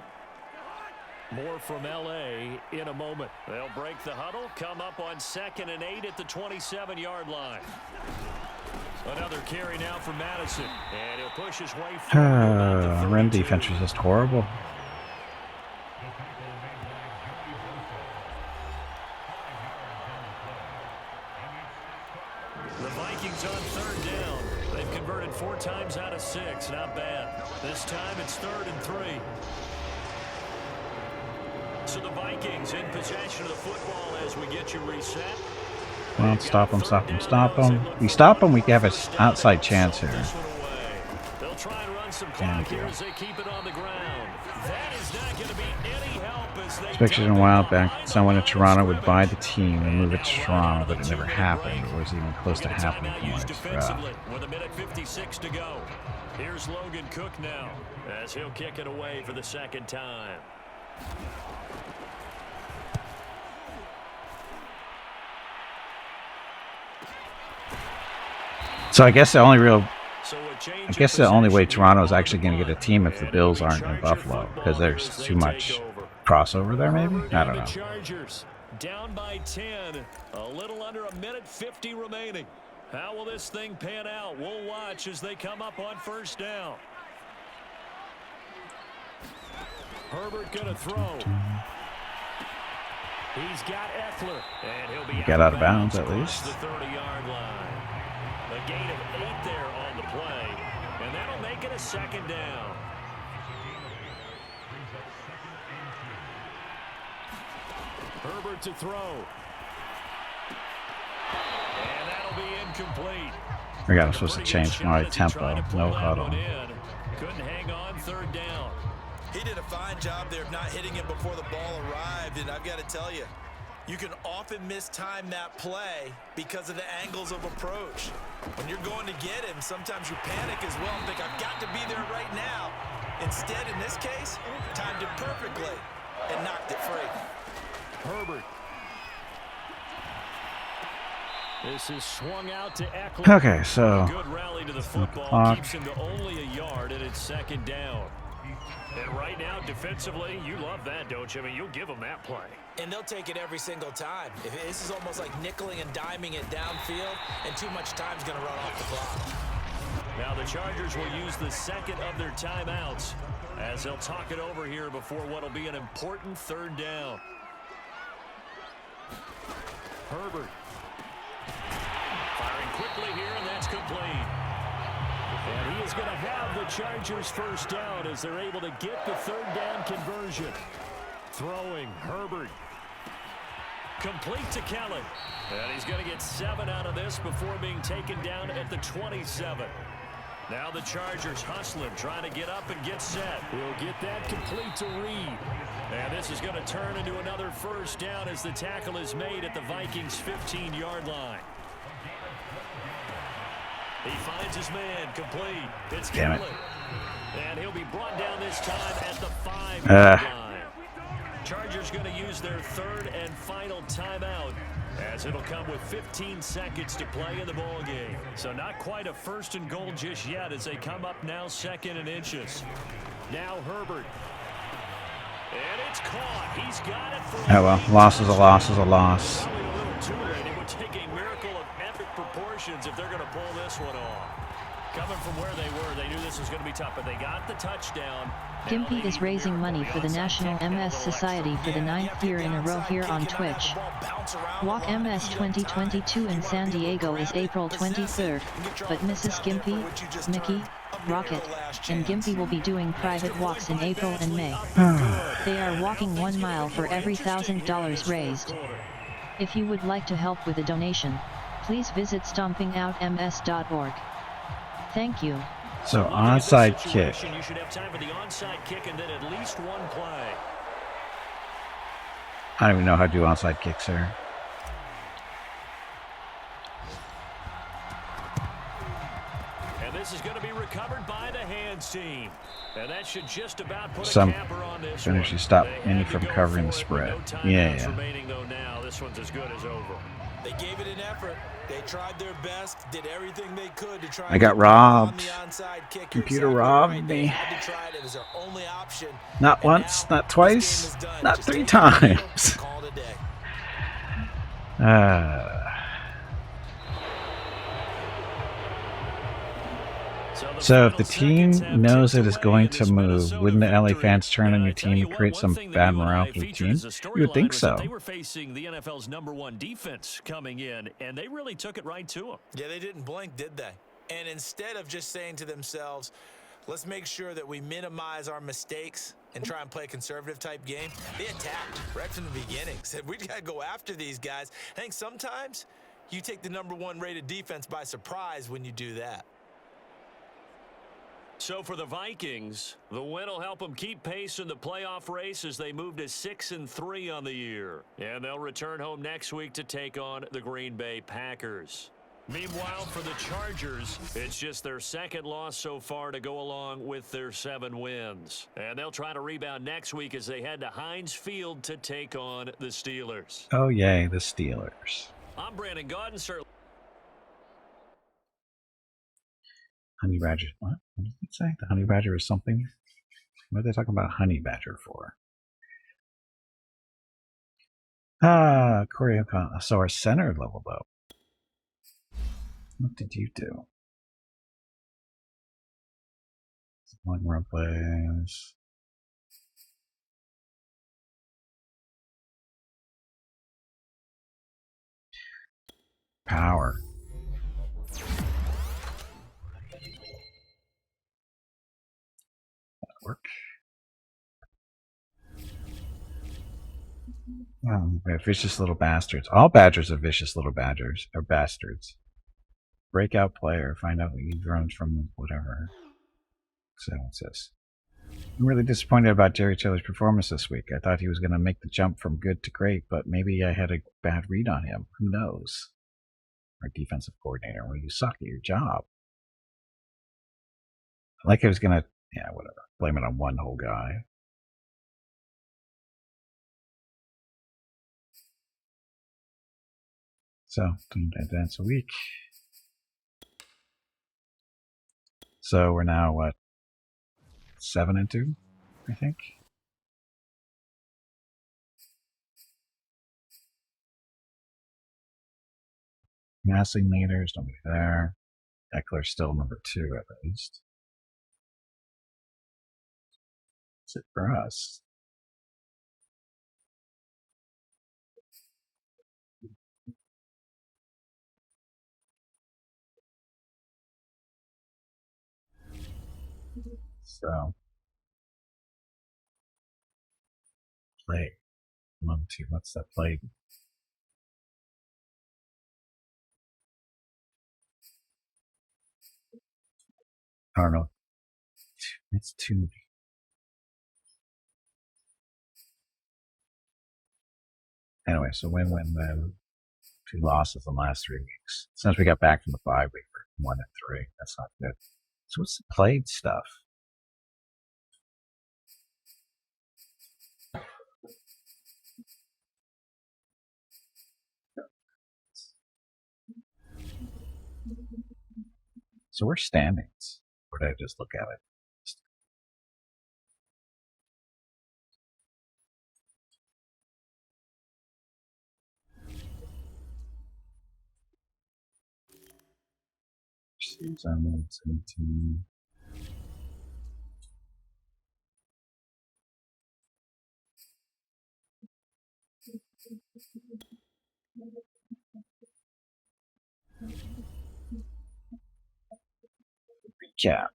More from L.A. in a moment. They'll break the huddle, come up on 2nd and 8 at the 27-yard line. Another carry now for Madison, and he'll push his way forward. Run defense was just horrible. The Vikings on 3rd down. They've converted 4 times out of 6. Not bad. This time it's 3rd and 3. Vikings in possession of the football as we get you reset. Well, stop him, stop him, stop him. We stop him, we have an outside chance here. They'll try and run some clock here as they keep it on the ground. That is not going to be any help as they Expected a while back, someone in Toronto would buy the team and move it to Toronto, but it never happened, or was even close to happening. With a minute 56 to go. Here's Logan Cook now as he'll kick it away for the second time. So I guess the only way Toronto is actually going to get a team if the Bills aren't in Buffalo, because there's too much crossover there, maybe? I don't know. Chargers down by 10, a little under a minute 50 remaining. How will this thing pan out? We'll watch as they come up on first down. Herbert going to throw. He's got Eckler, and he'll be out of bounds at least. The 30-yard line. A gain of 8 there on the play, and that'll make it a second down. Herbert to throw. And that'll be incomplete. I got supposed to change my tempo. No huddle. Couldn't hang on, third down. He did a fine job there of not hitting it before the ball arrived, and I've got to tell you, you can often mistime that play because of the angles of approach. When you're going to get him, sometimes you panic as well and think, I've got to be there right now. Instead, in this case, timed it perfectly and knocked it free. Herbert. This is swung out to Eckler. Okay, so good rally to the football keeps him to only a yard, and it's second down. And right now, defensively, you love that, don't you? I mean, you'll give them that play. And they'll take it every single time. This is almost like nickeling and diming it downfield, and too much time's going to run off the clock. Now the Chargers will use the second of their timeouts as they'll talk it over here before what will be an important third down. Herbert. Firing quickly here, and that's complete. And he is going to have the Chargers first down as they're able to get the third down conversion. Throwing, Herbert. Complete to Kelly. And he's going to get 7 out of this before being taken down at the 27. Now the Chargers hustling, trying to get up and get set. He'll get that complete to Reed. And this is going to turn into another first down as the tackle is made at the Vikings' 15-yard line. He finds his man, complete. It's Kelly. And he'll be brought down this time at the 5-yard line. Chargers going to use their third and final timeout as it'll come with 15 seconds to play in the ball game. So not quite a first and goal just yet as they come up now second and inches. Now Herbert. And it's caught. He's got it for oh well, loss is a loss is a loss. Probably a little too late. It would take a miracle of epic proportions if they're going to pull this one off. Coming from where they were, they knew this was going to be tough, but they got the touchdown. Gimpy is raising money for the National MS Society for the 9th year in a row here on Twitch. Walk MS 2022 in San Diego is April 23rd, but Mrs. Gimpy, Mickey, Rocket, and Gimpy will be doing private walks in April and May. They are walking 1 mile for every $1,000 raised. If you would like to help with a donation, please visit stompingoutms.org. Thank you. So onside kick. You should have time for the onside kick and then at least one play. I don't even know how to do onside kicks here. And this is going to be recovered by the hands team. And that should just about put Some a capper on this finish one. you stop They any had to from go covering the for it, spread. but no Yeah, timeouts yeah. remaining though now. This one's as good as over. They gave it an effort. They tried their best, did everything they could to try. I got robbed. Computer robbed me. Not once, not twice, not 3 times. So if the team knows it is going to move, wouldn't the LA fans turn on your team to create some bad morale for the team? You would think so. They were facing the NFL's #1 defense coming in, and they really took it right to them. Yeah, they didn't blink, did they? And instead of just saying to themselves, let's make sure that we minimize our mistakes, and try and play a conservative type game, they attacked right from the beginning. Said, we got to go after these guys. I think sometimes you take the #1 rated defense by surprise when you do that. So for the Vikings, the win will help them keep pace in the playoff race as they move to 6-3 on the year. And they'll return home next week to take on the Green Bay Packers. Meanwhile, for the Chargers, it's just their second loss so far to go along with their 7 wins. And they'll try to rebound next week as they head to Heinz Field to take on the Steelers. Oh, yay, the Steelers. I'm Brandon Gaudin, sir. Honey Badger. What? What did it say? The Honey Badger is something? What are they talking about Honey Badger for? Corey O'Connell. So our center leveled up. What did you do? One more plays. Power. That'll work. Vicious little bastards. All badgers are vicious little badgers or bastards. Breakout player. Find out what he runs from whatever. So what's this? I'm really disappointed about Jerry Taylor's performance this week. I thought he was going to make the jump from good to great, but maybe I had a bad read on him. Who knows? Our defensive coordinator. Well, you suck at your job. Like I was going to, yeah, whatever. Blame it on one whole guy. So, dance a week. So we're now, what, 7-2, I think? Massing leaders, nobody there. Eckler's still number 2 at least. That's it for us. So, play. 1, 2, what's that play? I don't know. It's 2. Anyway, so win, 2 losses in the last 3 weeks. Since we got back from the bye week, we're 1-3. That's not good. So what's the played stuff? So we're standings. Or did I just look at it? Season 17. Recap.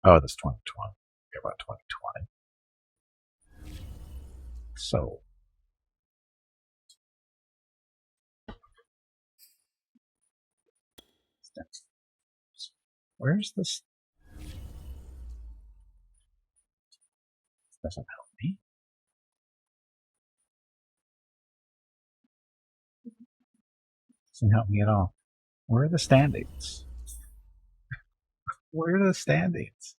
Oh, this 2020. About 2020. So. Where's this? This doesn't help me. Doesn't help me at all. Where are the standings? Where are the standings?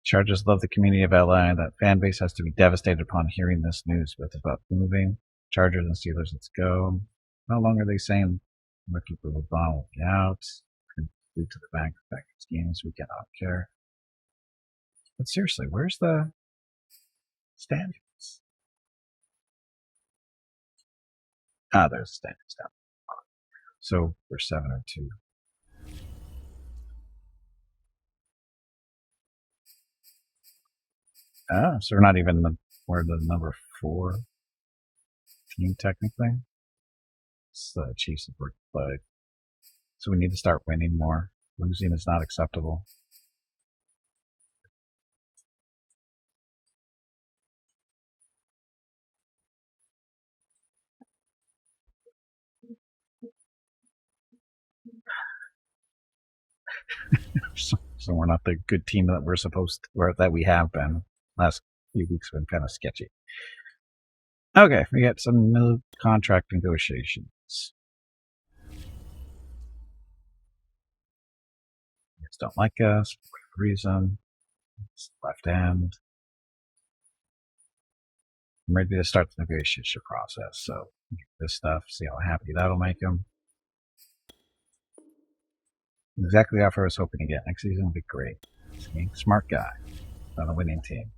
Chargers love the community of LA. That fan base has to be devastated upon hearing this news. But it's about moving. Chargers and Steelers, let's go. How long are they saying rookie for LeBron will be out? Due to the back games, we cannot care. But seriously, where's the standings? Ah, there's the standings down. So we're 7-2. Ah, so we're not even we're the number 4 team technically. It's the Chiefs have played. So we need to start winning more. Losing is not acceptable. So we're not the good team that we're supposed to, or that we have been. Last few weeks have been kind of sketchy. Okay, we got some new contract negotiations. Guys don't like us for whatever reason. It's left end. I'm ready to start the negotiation process. So get this stuff, see how happy that'll make them. Exactly the offer I was hoping to get. Next season will be great. See? Smart guy on a winning team.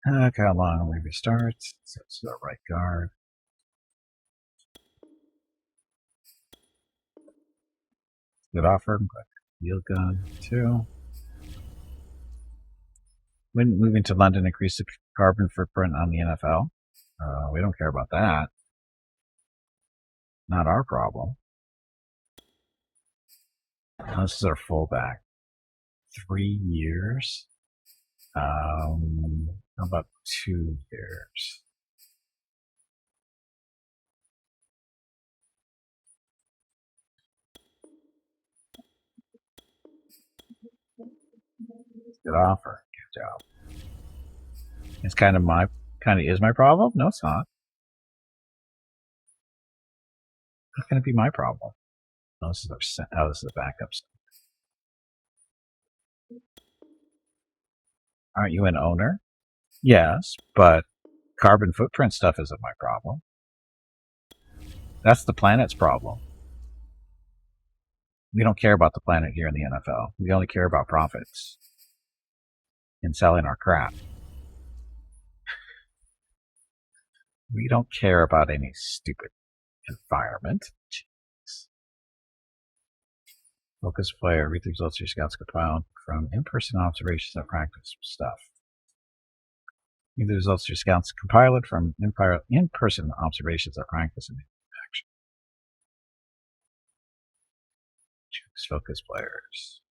Okay, how long will we start? So it's the right guard. Good offer. Field gun too. When moving to London, increase the carbon footprint on the NFL. We don't care about that. Not our problem. This is our fullback. 3 years. How about 2 years? Good offer. Good job. It's kind of is my problem? No, it's not. It's going to be my problem. No, this is the backup stuff. Aren't you an owner? Yes, but carbon footprint stuff isn't my problem. That's the planet's problem. We don't care about the planet here in the NFL. We only care about profits and selling our crap. We don't care about any stupid environment. Jeez. Focus player, read the results your scouts compiled from in-person observations and practice stuff. Read the results your scouts compiled from in-person observations of practice and action. Choose focus players.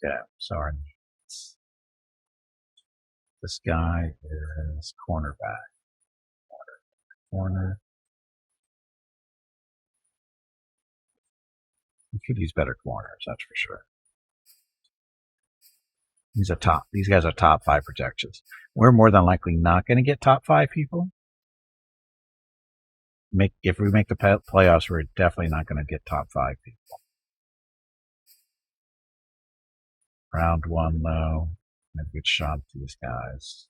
Yeah, so our needs. This guy is cornerback. Corner. We could use better corners, that's for sure. These guys are top 5 projections. We're more than likely not going to get top 5 people. If we make the playoffs, we're definitely not going to get top 5 people. Round 1, though, a good shot to these guys.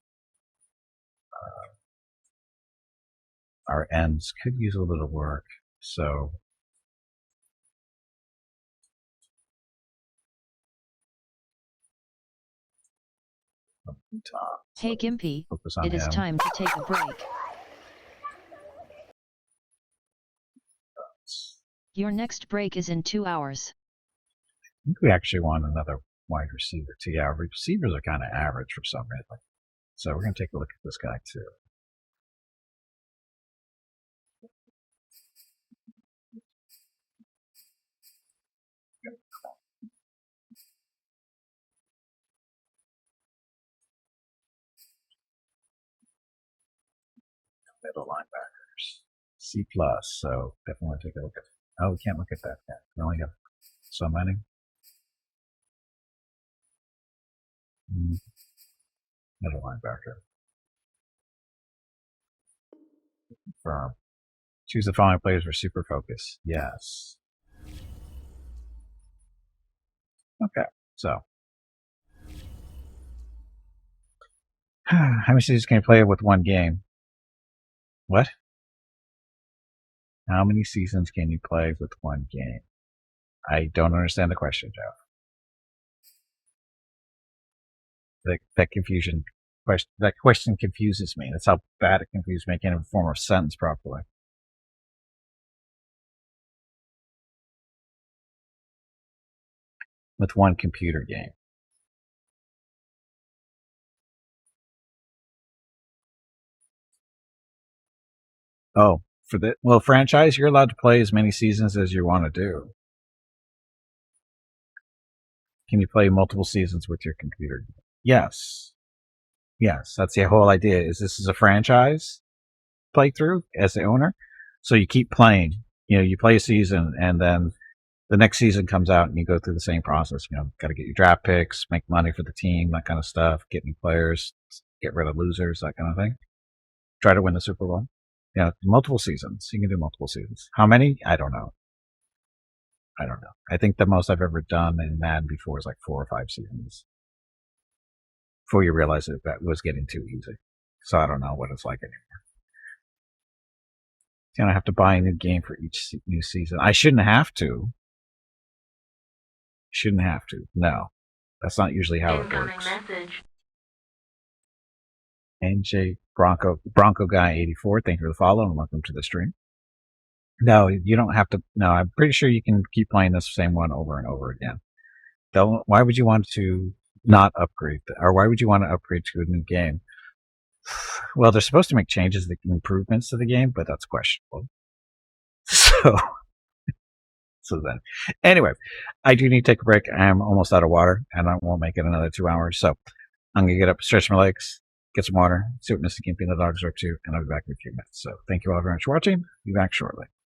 Our ends could use a little work, so top. Hey Gimpy, it is time to take a break. Your next break is in 2 hours. I think we actually want another wide receiver too. Yeah, receivers are kind of average for some reason. So we're going to take a look at this guy too. Middle linebackers. C+, so definitely want to take a look at. Oh, we can't look at that yet. We only have so many. Middle linebacker. Firm. Choose the following players for super focus. Yes. Okay, so. How many seasons can you play with one game? What? How many seasons can you play with one game? I don't understand the question, Jeff. That question confuses me. That's how bad it confuses me. I can't even form a sentence properly. With one computer game. Oh, for the franchise, you're allowed to play as many seasons as you want to do. Can you play multiple seasons with your computer? Yes. Yes, that's the whole idea. This is a franchise playthrough as the owner, so you keep playing. You play a season, and then the next season comes out, and you go through the same process. Got to get your draft picks, make money for the team, that kind of stuff, get new players, get rid of losers, that kind of thing. Try to win the Super Bowl. Multiple seasons. You can do multiple seasons. How many? I don't know. I think the most I've ever done in Madden before is like 4 or 5 seasons. Before you realize that was getting too easy. So I don't know what it's like anymore. I have to buy a new game for each new season. I shouldn't have to. No. That's not usually how it works. Message. NJ Bronco Guy 84, thank you for the follow and welcome to the stream. No, you don't have to. No, I'm pretty sure you can keep playing this same one over and over again. Why would you want to not upgrade? Or why would you want to upgrade to a new game? Well, they're supposed to make changes, improvements to the game, but that's questionable. So then, anyway, I do need to take a break. I'm almost out of water, and I won't make it another 2 hours. So I'm going to get up, stretch my legs, get some water, see what Mr. Gimpy and the dogs are up to, and I'll be back in a few minutes. So thank you all very much for watching. Be back shortly.